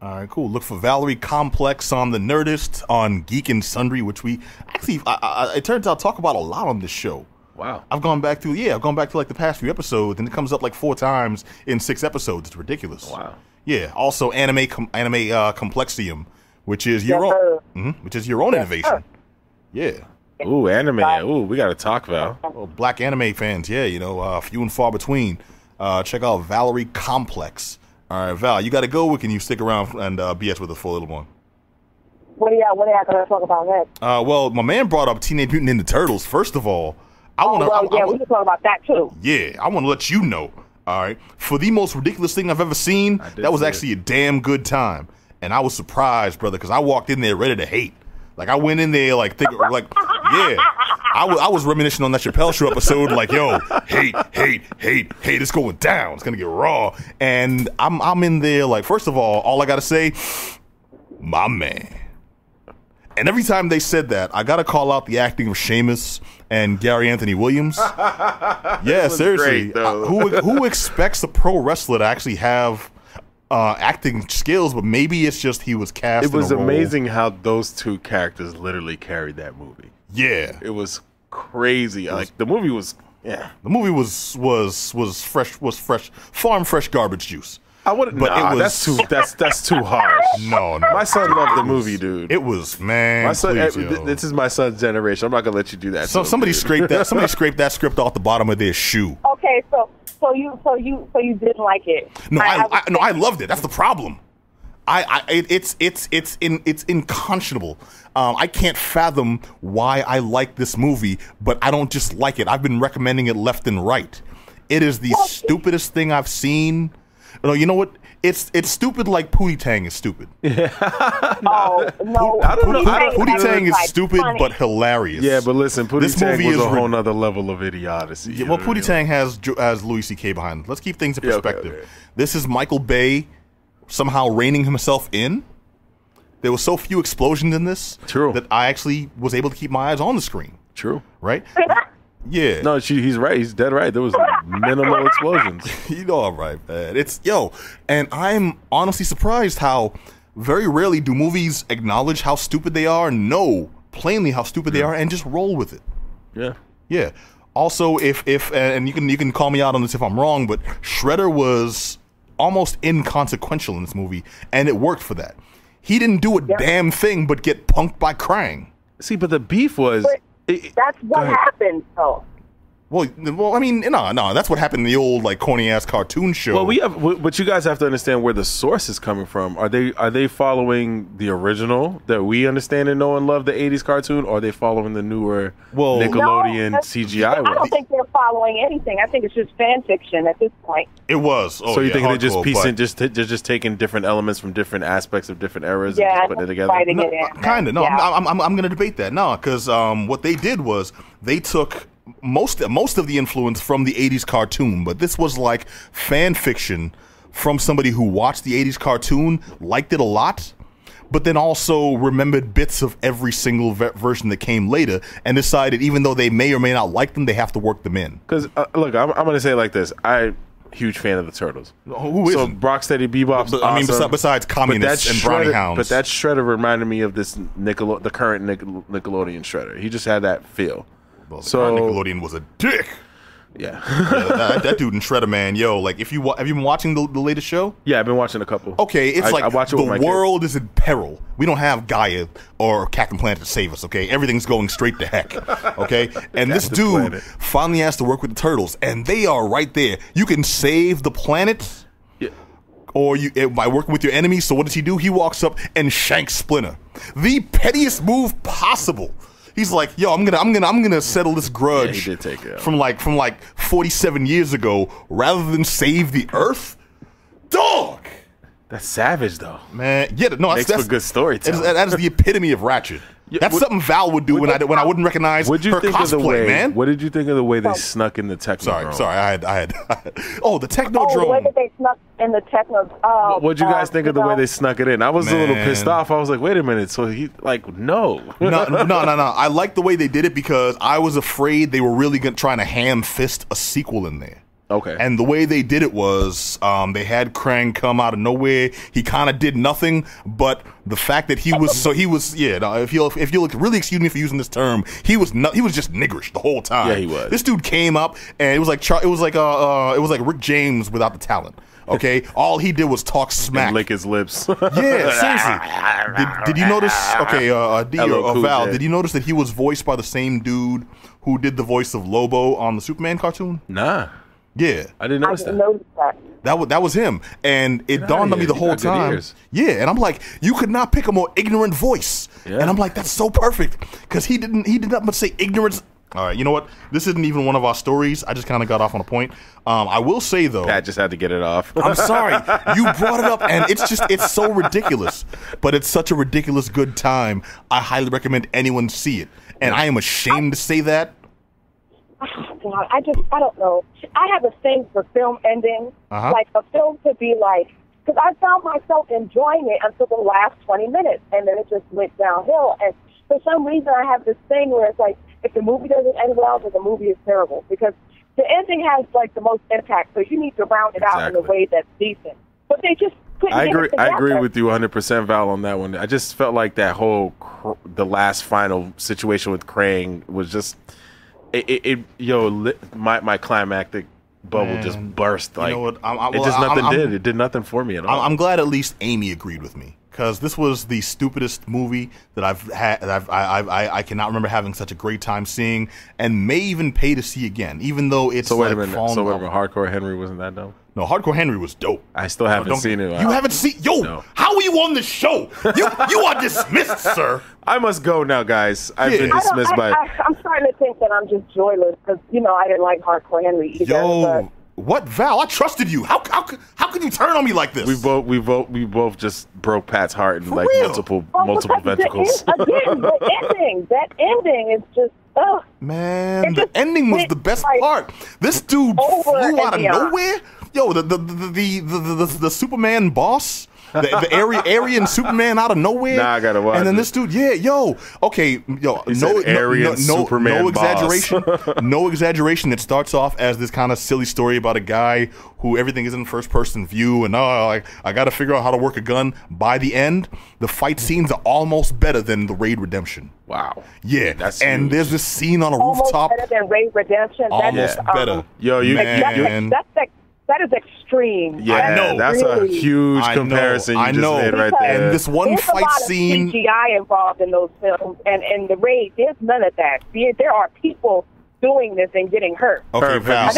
All right, cool. Look for Valerie Complex on the Nerdist, on Geek and Sundry, which we actually, it turns out, talk about a lot on this show. Wow. I've gone back to like the past few episodes, and it comes up like 4 times in 6 episodes. It's ridiculous. Wow. Yeah. Also, Anime Complexium, which is your own, innovation. Yeah. Ooh, anime. Ooh, we got to talk, Val. Well, black anime fans, yeah, few and far between. Check out Valerie Complex. All right, Val, you got to go. Can you stick around and BS with us for a little more? What are y'all going to talk about next? Well, my man brought up Teenage Mutant Ninja Turtles. First of all, we can talk about that too. Yeah, I want to let you know. All right, for the most ridiculous thing I've ever seen, that was actually a damn good time, and I was surprised, brother, because I walked in there ready to hate. Like I went in there like yeah. I was reminiscing on that Chappelle Show episode, like, yo, hate, it's going down. It's gonna get raw. And I'm in there like, first of all I gotta say, my man. And every time they said that, I gotta call out the acting of Sheamus and Gary Anthony Williams. Yeah, seriously. Who expects a pro wrestler to actually have acting skills, but maybe it's just he was cast. It was amazing how those two characters literally carried that movie. Yeah, it was crazy. Like the movie was, the movie was fresh, farm fresh garbage juice. I would, but that's too harsh. No, my son loved the movie, dude. It was, man. My son, this is my son's generation. I'm not gonna let you do that. So somebody scraped that. Somebody scraped that script off the bottom of their shoe. Okay, so you didn't like it? No, I loved it. That's the problem. It's unconscionable. I can't fathom why I like this movie, but I don't just like it. I've been recommending it left and right. It is the stupidest thing I've seen. You know what? It's stupid like Pootie Tang is stupid. Oh, no. Pootie Tang is stupid funny, but hilarious. Yeah, but listen, Pootie Tang was a whole nother level of idiocy. Yeah, well, Pootie Tang has Louis C.K. behind. Let's keep things in perspective. Okay. This is Michael Bay somehow reining himself in. There were so few explosions in this that I actually was able to keep my eyes on the screen. True. Right? Yeah. No, he's right. He's dead right. There was minimal explosions. You know I'm right, man. And I'm honestly surprised how very rarely do movies acknowledge how stupid they are, know plainly how stupid they are, and just roll with it. Yeah. Yeah. Also, if and you can call me out on this if I'm wrong, but Shredder was almost inconsequential in this movie, and it worked for that. He didn't do a damn thing but get punked by Krang. See, but the beef was... That's what happened, though. Well, I mean, no, that's what happened in the old like corny ass cartoon show. Well, but you guys have to understand where the source is coming from. Are they following the original that we understand and know and love, the '80s cartoon, or are they following the newer Nickelodeon CGI one? I don't think they're following anything. I think it's just fan fiction at this point. It was. So you think they're just piecing, they're just taking different elements from different aspects of different eras and just putting it together? Kind of. No, I'm going to debate that. No, because what they did was they took most of the influence from the 80s cartoon, but this was like fan fiction from somebody who watched the 80s cartoon, liked it a lot, but then also remembered bits of every single version that came later and decided even though they may or may not like them, they have to work them in. Because, look, I'm going to say it like this. Huge fan of the Turtles. Who is? So Rocksteady Bebop's awesome. I mean, besides communists and brownie hounds. But that Shredder reminded me of this the current Nickelodeon Shredder. He just had that feel. Well, Nickelodeon was a dick. Yeah. That dude in Shredder, man. Yo, like, have you been watching the latest show? Yeah, I've been watching a couple. Okay, it's I watch it the world is in peril. We don't have Gaia or Captain Planet to save us, okay? Everything's going straight to heck, okay? And this dude finally has to work with the Turtles, and they are right there. You can save the planet or by working with your enemies. So what does he do? He walks up and shanks Splinter. The pettiest move possible. He's like, yo, I'm gonna settle this grudge he did take it from like 47 years ago rather than save the Earth. Dog. That's savage though, man. Yeah, no, that's for good storytelling. That is the epitome of Ratchet. That's something Val would do when I wouldn't recognize her cosplay, man. What did you think of the way they snuck in the Technodrome? Sorry, I had. Oh, the Technodrome. Oh, the way that they snuck in the Technodrome. What'd you guys think of the way they snuck it in? I was a little pissed off. I was like, wait a minute. So he no. I like the way they did it because I was afraid they were really trying to ham fist a sequel in there. Okay. And the way they did it was they had Krang come out of nowhere. He kind of did nothing, but the fact that if you'll really excuse me for using this term, he was just niggerish the whole time. Yeah, he was. This dude came up and it was like Rick James without the talent. Okay, all he did was talk smack, and lick his lips. Yeah, seriously. Did you notice? Okay, D or Val, did you notice that he was voiced by the same dude who did the voice of Lobo on the Superman cartoon? Nah. Yeah, I didn't notice that. That was him, and it dawned on me the whole time. Yeah, and I'm like, you could not pick a more ignorant voice, and I'm like, that's so perfect because he did not much say ignorance. All right, you know what? This isn't even one of our stories. I just kind of got off on a point. I will say though, Pat just had to get it off. I'm sorry, you brought it up, and it's so ridiculous, but it's such a ridiculous good time. I highly recommend anyone see it, and I am ashamed to say that. Oh, God, I don't know. I have a thing for film endings. Like, a film could be like, because I found myself enjoying it until the last 20 minutes, and then it just went downhill. And for some reason, I have this thing where it's like, if the movie doesn't end well, then the movie is terrible. Because the ending has, like, the most impact, so you need to round it out in a way that's decent. But they just couldn't get it together. I agree with you 100%, Val, on that one. I just felt like that whole, the last final situation with Krang was just... my climactic bubble just burst. Like, you know what? It did nothing for me at all. I'm glad at least Amy agreed with me because this was the stupidest movie that I've had. I cannot remember having such a great time seeing, and may even pay to see again, even though it's wait a minute. Hardcore Henry wasn't that dope? No, Hardcore Henry was dope. I still haven't seen it. You haven't seen? Yo, no. How are you on the show? You are dismissed, sir. I must go now, guys. I've been dismissed by... I'm starting to think that I'm just joyless because, I didn't like Hardcore Henry either. Yo, what, Val? I trusted you. How could you turn on me like this? We both just broke Pat's heart in multiple ventricles. That ending is just... Man, the ending was the best part. This dude flew out of nowhere. Yo, the Superman boss, the Aryan Superman out of nowhere. Nah, I gotta watch. And then this dude, no exaggeration, no exaggeration. It starts off as this kind of silly story about a guy who everything is in first person view, and I got to figure out how to work a gun. By the end, the fight scenes are almost better than the Raid Redemption. Wow. Yeah, that's and huge. There's this scene on a rooftop. Better than Raid Redemption. Almost better. Yo, that is extreme. Yeah, I know. That's a huge comparison you just made right there. And this one fight scene. There's a lot of CGI involved in those films, and in the Raid, there's none of that. There are people doing this and getting hurt. Okay, Val.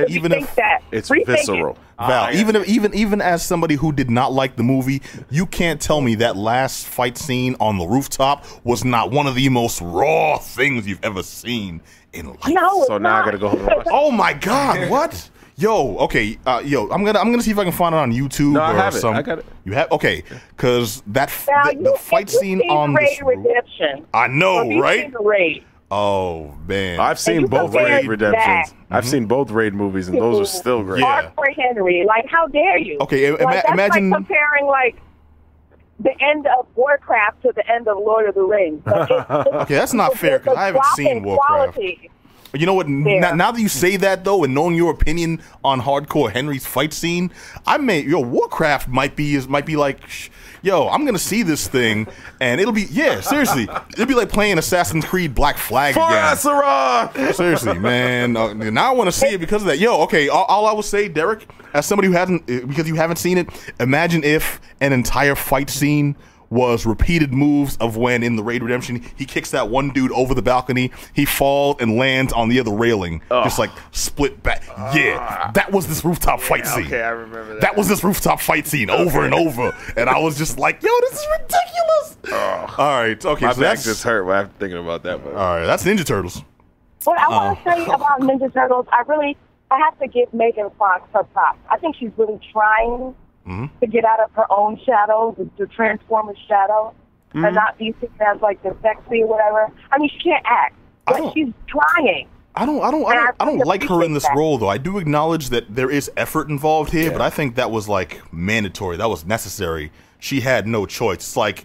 Even if it's visceral. Val, even as somebody who did not like the movie, you can't tell me that last fight scene on the rooftop was not one of the most raw things you've ever seen in life. No, so now I gotta go home and watch it. Oh my God, what? Yo, okay, I'm gonna see if I can find it on YouTube. No, I have it. I got it. You have because the fight scene on Raid Redemption. I know, right? Raid. Oh man, I've seen both Raid Redemptions. I've seen both Raid movies, and those are still great. Hardcore Henry, like how dare you? Okay, imagine like comparing like the end of WarCraft to the end of Lord of the Rings. Okay, that's not fair because I haven't seen WarCraft. You know what? Now that you say that, though, and knowing your opinion on Hardcore Henry's fight scene, Warcraft might be like, I'm gonna see this thing, and it'll be seriously, it'll be like playing Assassin's Creed Black Flag again. Seriously, man. Now I want to see it because of that. All I will say, Derek, as somebody who hasn't, because you haven't seen it, imagine if an entire fight scene was repeated moves of when in the Raid Redemption he kicks that one dude over the balcony, he falls and lands on the other railing, just like split back. That was this rooftop fight scene. Okay, I remember that. That was this rooftop fight scene over and over, and I was just like, this is ridiculous. All right, okay, my so back just hurt when I'm thinking about that. But. All right, that's Ninja Turtles. What I want to say about Ninja Turtles, I have to give Megan Fox her props. I think she's really trying to get out of her own shadow, the Transformers shadow. and not be seen as like the sexy or whatever. I mean, she can't act, but she's trying. I don't like her in this role, though. I do acknowledge that there is effort involved here, but I think that was like mandatory. That was necessary. She had no choice. It's like,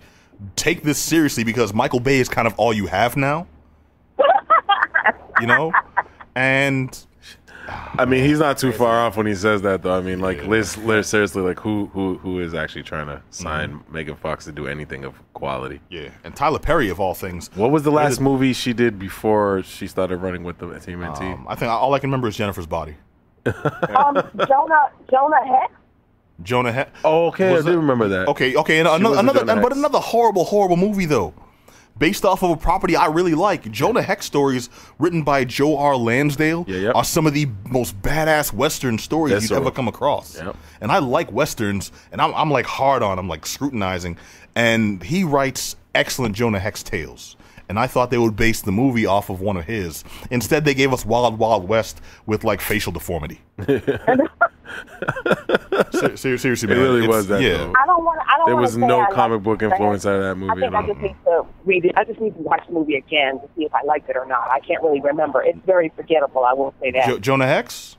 take this seriously because Michael Bay is kind of all you have now. You know? And I mean, he's not too far off when he says that, though. I mean, like, Liz seriously, like, who is actually trying to sign Megan Fox to do anything of quality? Yeah, and Tyler Perry, of all things. What was the last movie she did before she started running with the TMNT? I think all I can remember is Jennifer's Body. Jonah Hex. Jonah Hex. Oh, okay, I do remember that. Okay, and another horrible movie, though. Based off of a property I really like. Jonah Hex stories written by Joe R. Lansdale are some of the most badass Western stories you've ever come across. Yep. And I like Westerns, and I'm like hard on, I'm like scrutinizing. And he writes excellent Jonah Hex tales. And I thought they would base the movie off of one of his. Instead, they gave us Wild Wild West with like facial deformity. Seriously, man. It really was that. Yeah. Though. I don't want. There was no comic book influence out of that movie. I just need to read it. I just need to watch the movie again to see if I liked it or not. I can't really remember. It's very forgettable. I will say that. Jonah Hex.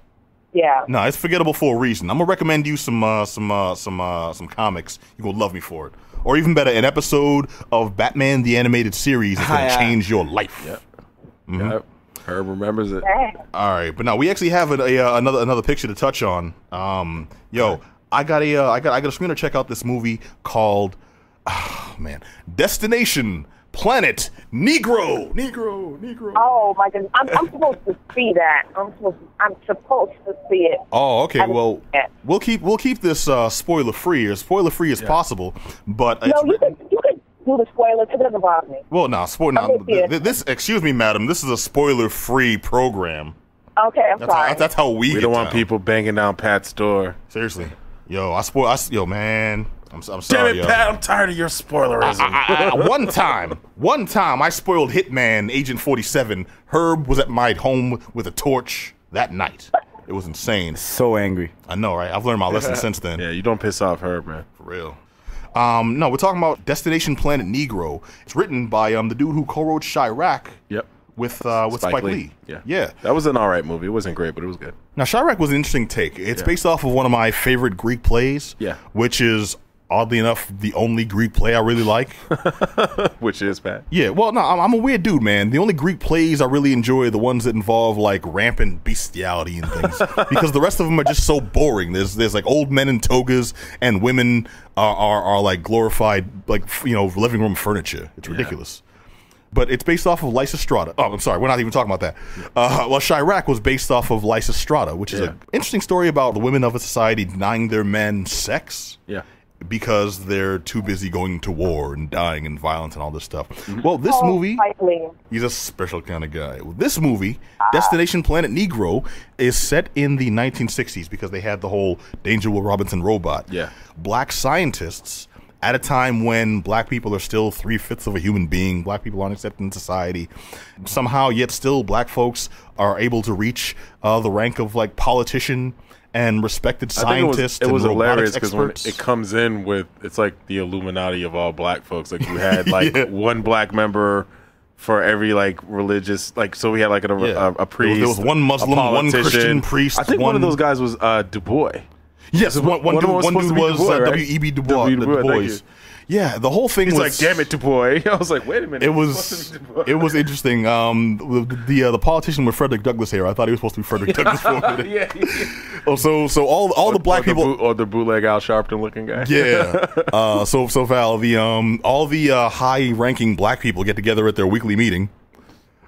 Yeah. No, it's forgettable for a reason. I'm gonna recommend you some comics. You gonna love me for it. Or even better, an episode of Batman the Animated Series is going to change your life. Yep. Yep. Herb remembers it. All right, but now we actually have another picture to touch on. I got a screener to check out this movie called Destination Planet Negro. Oh my goodness, I'm supposed to see that. I'm supposed to see it. Oh, okay. Well, we'll keep this spoiler free as possible. But no, you could do the spoilers. It doesn't bother me. Well, this. Excuse me, madam. This is a spoiler free program. Okay, I'm sorry. That's how we don't want people banging down Pat's door. Seriously, yo, man. I'm sorry, damn it, Pat! I'm tired of your spoilerism. One time, I spoiled Hitman Agent 47. Herb was at my home with a torch that night. It was insane. So angry. I know, right? I've learned my lesson since then. Yeah, you don't piss off Herb, man. For real. No, we're talking about Destination Planet Negro. It's written by the dude who co-wrote Chirac. Yep. With Spike Lee. Yeah. That was an alright movie. It wasn't great, but it was good. Now, Chirac was an interesting take. It's based off of one of my favorite Greek plays. Yeah. Which is, oddly enough, the only Greek play I really like. Which is, Pat? Yeah, well, no, I'm a weird dude, man. The only Greek plays I really enjoy are the ones that involve, like, rampant bestiality and things. Because the rest of them are just so boring. There's like, old men in togas, and women are like, glorified, like, living room furniture. It's ridiculous. But it's based off of Lysistrata. Oh, I'm sorry, we're not even talking about that. Well, Chirac was based off of Lysistrata, which is an interesting story about the women of a society denying their men sex. Yeah. Because they're too busy going to war and dying and violence and all this stuff. Well, this movie, he's a special kind of guy. Well, this movie, Destination Planet Negro, is set in the 1960s because they had the whole Danger Will Robinson robot. Yeah. Black scientists, at a time when black people are still 3/5 of a human being, black people aren't accepted in society, somehow yet still black folks are able to reach the rank of like politician and respected scientists. It was hilarious because when it comes in with, it's like the Illuminati of all black folks. Like you had like one black member for every like religious, like, so we had like a priest. There was one Muslim, one Christian priest. I think one of those guys was Du Bois. Yes, one dude was W.E.B. Du Bois. Yeah, the whole thing was like, damn it, Du Bois. I was like, wait a minute. It was interesting. The politician with Frederick Douglass here, I thought he was supposed to be Frederick Douglass for a minute. Oh, so all the black people, or the bootleg Al Sharpton looking guy. Yeah. So Val, all the high-ranking black people get together at their weekly meeting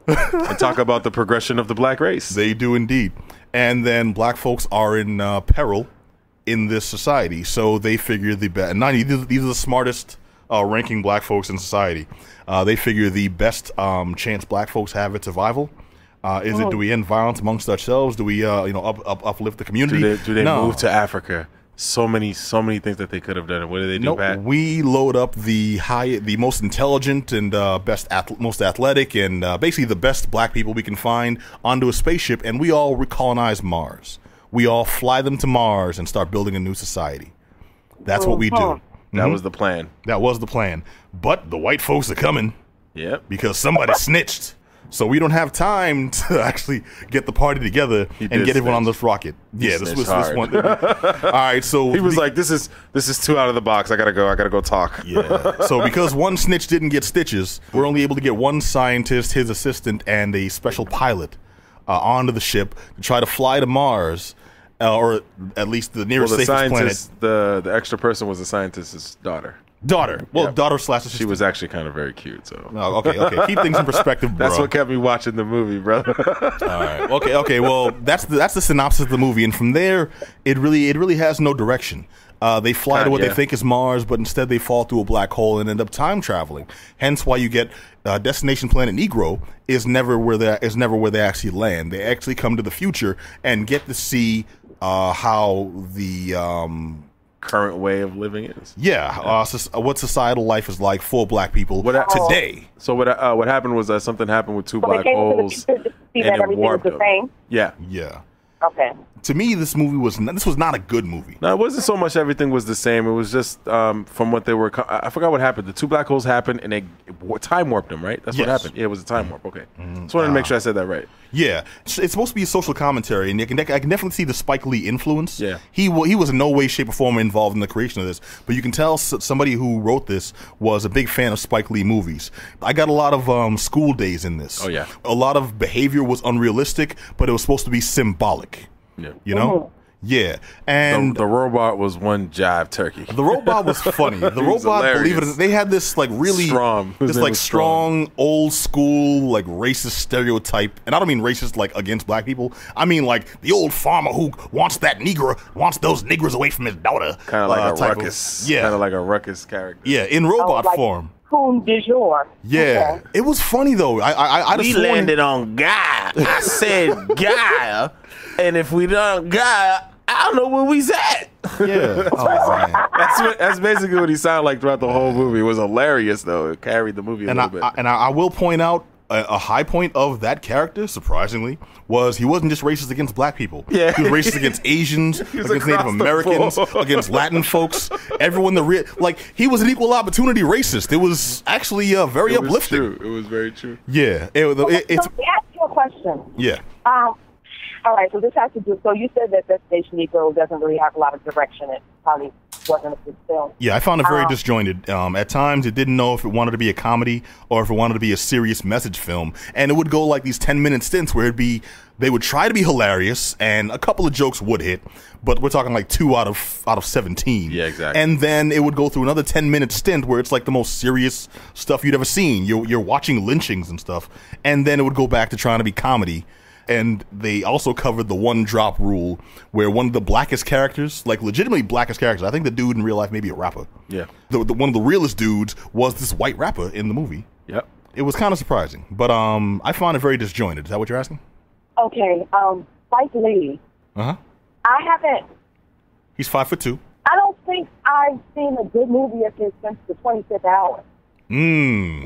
and talk about the progression of the black race. They do indeed, and then black folks are in peril in this society, so they figure these are the smartest ranking black folks in society. They figure the best chance black folks have at survival is it, do we end violence amongst ourselves? Do we uplift the community? Do they move to Africa? So many things that they could have done. What do they do, Pat? We load up the most intelligent and most athletic and basically the best black people we can find onto a spaceship, and we all recolonize Mars. We all fly them to Mars and start building a new society. That's what we do. That was the plan. That was the plan. But the white folks are coming. Yep. Because somebody snitched. So we don't have time to actually get the party together and get everyone on this rocket. Yeah, this one. All right, so he was like, "This is too out of the box. I gotta go talk." Yeah. So because one snitch didn't get stitches, we're only able to get one scientist, his assistant, and a special pilot onto the ship to try to fly to Mars, or at least the nearest safest planet. The extra person was the scientist's daughter. Daughter slash assistant. She was actually kind of very cute. So okay. Keep things in perspective, bro. That's what kept me watching the movie, brother. All right. Okay. Well, that's the synopsis of the movie, and from there, it really has no direction. They fly to what they think is Mars, but instead they fall through a black hole and end up time traveling. Hence, why you get Destination Planet Negro is never where they actually land. They actually come to the future and get to see how the current way of living is. What societal life is like for black people today. So what happened was something happened with two black holes, and it warped them. Yeah. Okay. To me, this was not a good movie. No, it wasn't so much everything was the same. It was just from what they were. I forgot what happened. The two black holes happened, and they time warped them. Right? That's what happened. Yeah, it was a time warp. Okay. Just wanted to make sure I said that right. Yeah, it's supposed to be a social commentary, and I can definitely see the Spike Lee influence. Yeah, he was in no way, shape, or form involved in the creation of this, but you can tell somebody who wrote this was a big fan of Spike Lee movies. I got a lot of school days in this. Oh yeah, a lot of behavior was unrealistic, but it was supposed to be symbolic. Yeah, you know. Yeah, and the robot was one jive turkey. The robot was funny. The robot, believe it or not, they had this like really strong old school like racist stereotype, and I don't mean racist like against black people. I mean like the old farmer who wants those niggers away from his daughter. Kind of like a ruckus. Kind of like a ruckus character. Yeah, in robot form. Coon du jour. Yeah, it was funny though. We landed on Gaia. I said Gaia, and if we done Gaia, I don't know where we's at. Yeah. Oh, man. That's basically what he sounded like throughout the whole movie. It was hilarious, though. It carried the movie a little bit. And I will point out a high point of that character, surprisingly, was he wasn't just racist against black people. Yeah. He was racist against Asians, against Native Americans, against Latin folks, everyone. He was an equal opportunity racist. It was actually very uplifting. True. It was very true. Yeah. So let me ask you a question. Yeah. All right, so this has to do. So you said that Destination Negro doesn't really have a lot of direction. It probably wasn't a good film. Yeah, I found it very disjointed. At times, it didn't know if it wanted to be a comedy or if it wanted to be a serious message film, and it would go like these 10-minute stints where they would try to be hilarious, and a couple of jokes would hit, but we're talking like 2 out of 17. Yeah, exactly. And then it would go through another 10-minute stint where it's like the most serious stuff you'd ever seen. You're watching lynchings and stuff, and then it would go back to trying to be comedy. And they also covered the one drop rule where one of the blackest characters, like legitimately blackest characters, I think the dude in real life may be a rapper. Yeah. One of the realest dudes was this white rapper in the movie. Yep. It was kind of surprising, but I found it very disjointed. Is that what you're asking? Okay. Spike Lee. Uh-huh. I haven't. He's 5'2". I don't think I've seen a good movie of his since The 25th Hour.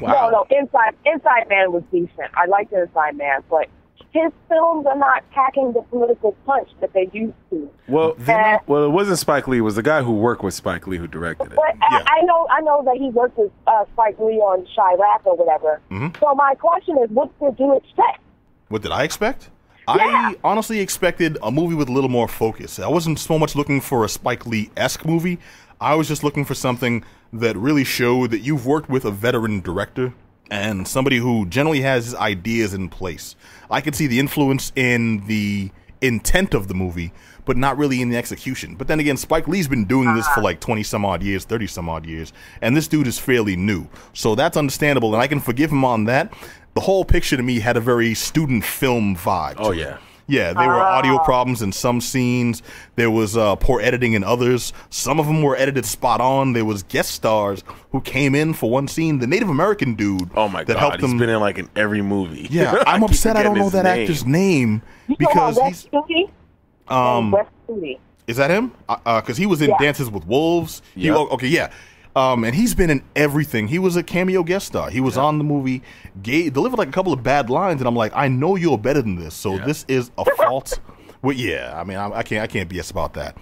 Wow. No, Inside Man was decent. I liked Inside Man, but his films are not packing the political punch that they used to. Well, it wasn't Spike Lee. It was the guy who worked with Spike Lee who directed it. But yeah. I know that he worked with Spike Lee on Chirac or whatever. Mm-hmm. So my question is, what did you expect? What did I expect? Yeah. I honestly expected a movie with a little more focus. I wasn't so much looking for a Spike Lee-esque movie. I was just looking for something that really showed that you've worked with a veteran director and somebody who generally has his ideas in place. I could see the influence in the intent of the movie, but not really in the execution. But then again, Spike Lee's been doing this for like 20-some-odd years, 30-some-odd years, and this dude is fairly new. So that's understandable, and I can forgive him on that. The whole picture to me had a very student film vibe. Oh, yeah. Yeah, there were audio problems in some scenes. There was poor editing in others. Some of them were edited spot on. There was guest stars who came in for one scene. The Native American dude. Oh my God, helped he's them. Been in like in every movie. Yeah, I'm upset I don't know that actor's name because he's. West Studi. Is that him? Because he was in Dances with Wolves. Yeah. Okay, yeah. And he's been in everything. He was a cameo guest star. He was on the movie, delivered like a couple of bad lines, and I'm like, I know you're better than this, so this is a fault. Well, yeah, I mean, I can't BS about that.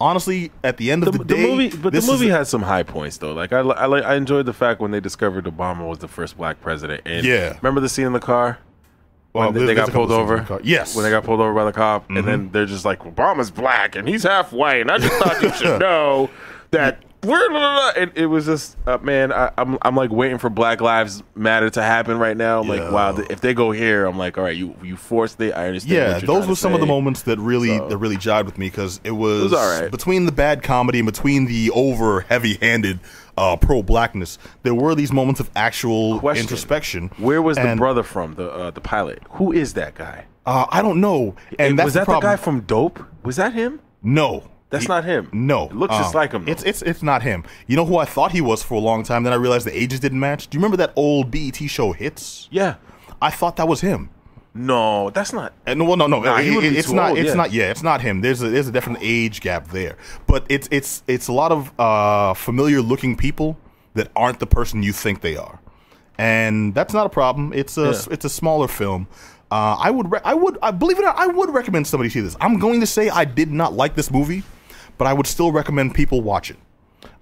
honestly, at the end of the day, the movie has some high points though. Like I enjoyed the fact when they discovered Obama was the first black president. And remember the scene in the car when they got pulled over? Yes, when they got pulled over by the cop, and then they're just like, Obama's black and he's half white, and I just thought you should know that. And it was just man, I'm like waiting for Black Lives Matter to happen right now. I'm like, wow, if they go here, I'm like, all right, you forced it. I understand. Yeah, those were some of the moments that really jived with me, because it was all right. Between the bad comedy and between the over heavy-handed pro-blackness, there were these moments of actual introspection. Where was the brother from, the pilot? Who is that guy? I don't know. And was that the guy from Dope? Was that him? No. That's not him. No. It looks just like him, though. It's not him. You know who I thought he was for a long time? Then I realized the ages didn't match. Do you remember that old BET show Hits? Yeah. I thought that was him. No, that's not. No. Nah, it's not. It's not him. There's a definite age gap there. But it's a lot of familiar looking people that aren't the person you think they are, and that's not a problem. It's a smaller film. I believe it or not, I would recommend somebody see this. I'm going to say I did not like this movie, but I would still recommend people watch it.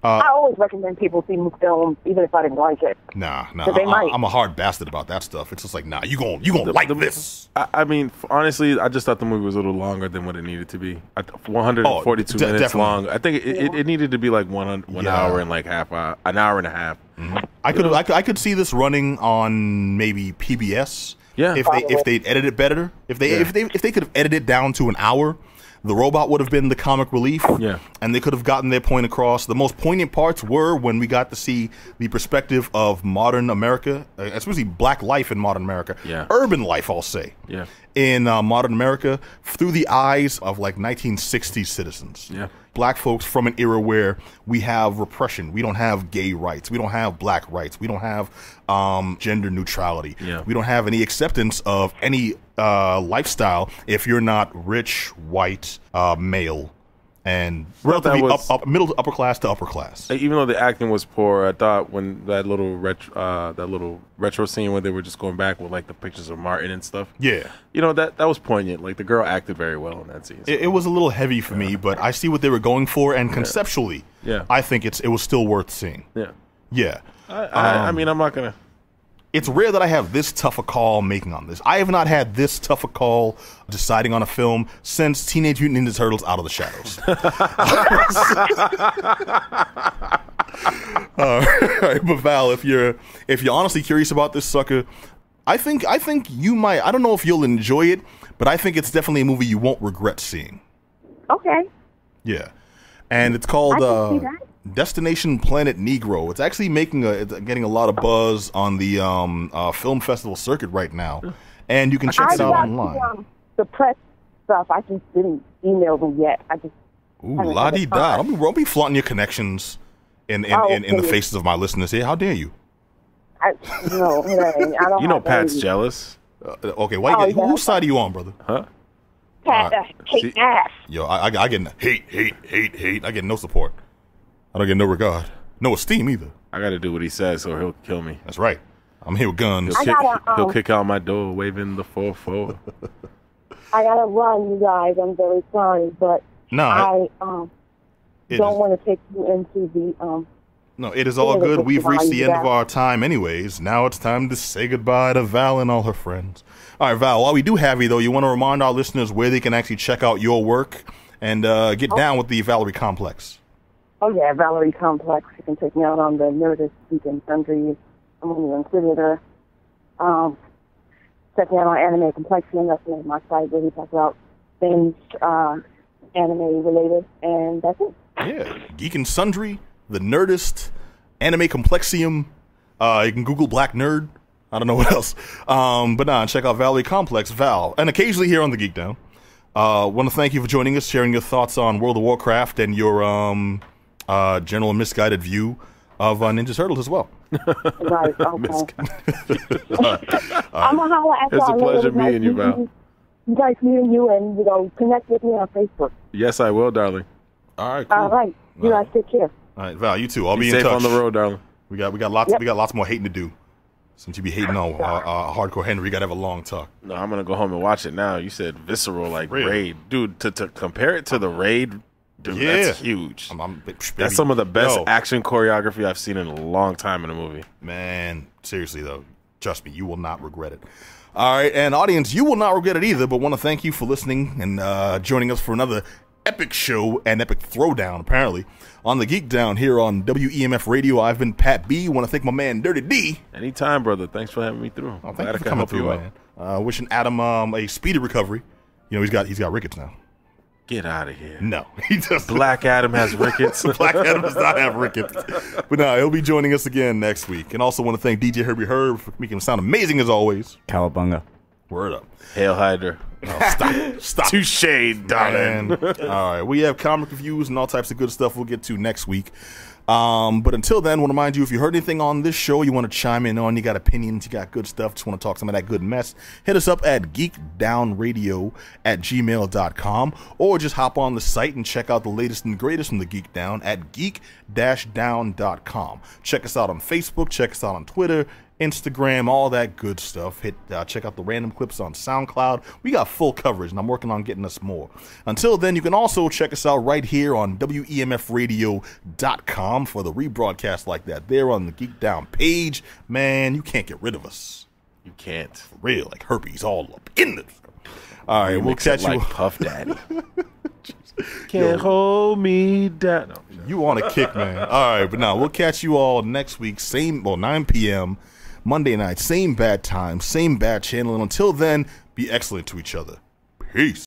I always recommend people see films, even if I didn't like it. Nah. I'm a hard bastard about that stuff. It's just like, nah, you gonna like this. I mean, honestly, I just thought the movie was a little longer than what it needed to be. 142 minutes definitely. long. I think it needed to be like one hour and like an hour and a half. Mm-hmm. I could see this running on maybe PBS. Yeah, if they'd edit it better, if they could have edited it down to an hour, the robot would have been the comic relief. Yeah, and they could have gotten their point across. The most poignant parts were when we got to see the perspective of modern America, especially black life in modern America. Yeah, urban life, I'll say. Yeah, in modern America through the eyes of like 1960s citizens. Yeah. Black folks from an era where we have repression. We don't have gay rights. We don't have black rights. We don't have gender neutrality. Yeah. We don't have any acceptance of any lifestyle if you're not rich, white, male, and relatively middle to upper class to upper class. Even though the acting was poor, I thought when that little retro scene where they were just going back with like the pictures of Martin and stuff. Yeah, you know that was poignant. Like the girl acted very well in that scene. So. It was a little heavy for me, but I see what they were going for, and conceptually, I think it was still worth seeing. Yeah. I mean, I'm not gonna. It's rare that I have this tough a call making on this. I have not had this tough a call deciding on a film since Teenage Mutant Ninja Turtles Out of the Shadows. But Val, if you're honestly curious about this sucker, I think you might. I don't know if you'll enjoy it, but I think it's definitely a movie you won't regret seeing. Okay. Yeah, and it's called Destination Planet Negro. It's actually getting a lot of buzz on the film festival circuit right now, and you can check it out online. The press stuff, I just didn't email them yet. I just la-di-da. Don't be flaunting your connections in the faces of my listeners here. How dare you? No, I don't. You know Pat's jealous. Okay, whose side are you on, brother? Huh? Pat, hate ass. Yo, I get hate. I get no support. I don't get no regard. No esteem either. I got to do what he says, or he'll kill me. That's right. I'm here with guns. He'll kick out my door, waving the 4-4. I gotta run, you guys. I'm very sorry, but I don't want to take you into the No, it is all good. We've reached the end of our time anyways. Now it's time to say goodbye to Val and all her friends. All right, Val, while we do have you, though, you want to remind our listeners where they can actually check out your work and get down with the Valerie Complex. Oh, yeah, Valerie Complex. You can check me out on the Nerdist, Geek and Sundry. I'm on the Inquisitor. Check me out on Anime Complexion. That's my site where we talk about things anime related, and that's it. Yeah, Geek and Sundry, the Nerdist, Anime Complexium. You can Google Black Nerd. I don't know what else. But check out Valerie Complex, Val, and occasionally here on the Geek Down. Want to thank you for joining us, sharing your thoughts on World of Warcraft and your general misguided view of Ninja Turtles as well. Right, okay. I'm going to holler at y'all. It's a pleasure meeting you, Val. You guys meeting you, and connect with me on Facebook. Yes, I will, darling. All right, cool. All right. You guys take care. All right, Val, you too. I'll be in safe touch. on the road, darling. We got lots more hating to do. Since you be hating on Hardcore Henry, we got to have a long talk. No, I'm going to go home and watch it now. You said visceral like Raid. Dude, to compare it to the Raid Dude, that's huge. That's some of the best action choreography I've seen in a long time in a movie. Man, seriously though, trust me, you will not regret it. All right, and audience, you will not regret it either, but want to thank you for listening and joining us for another epic show and epic throwdown, apparently, on the Geek Down here on WEMF Radio. I've been Pat B. Want to thank my man, Dirty D. Anytime, brother. Thanks for having me through. Oh, thank you for coming through, man. Wishing Adam a speedy recovery. You know, he's got rickets now. Get out of here. No, he doesn't. Black Adam has rickets. Black Adam does not have rickets. But no, he'll be joining us again next week. And also want to thank DJ Herbie Herb for making him sound amazing as always. Cowabunga. Word up. Hail Hydra. Oh, stop. Touche, darling. All right, we have comic reviews and all types of good stuff we'll get to next week. But until then, I want to remind you, if you heard anything on this show you want to chime in on, you got opinions, you got good stuff, just want to talk some of that good mess, hit us up at geekdownradio@gmail.com, or just hop on the site and check out the latest and greatest from the Geek Down at geek-down.com. Check us out on Facebook, check us out on Twitter, Instagram, all that good stuff. Check out the random clips on SoundCloud. We got full coverage, and I'm working on getting us more. Until then, you can also check us out right here on WEMFradio.com for the rebroadcast like that. There on the Geek Down page. Man, you can't get rid of us. You can't. For real, like herpes all up in it. All right, we'll catch you. Like Puff Daddy. Can't hold me down. No, you on a kick, man. All right, but now we'll catch you all next week, 9 p.m., Monday night, same bad time, same bad channel. And until then, be excellent to each other. Peace.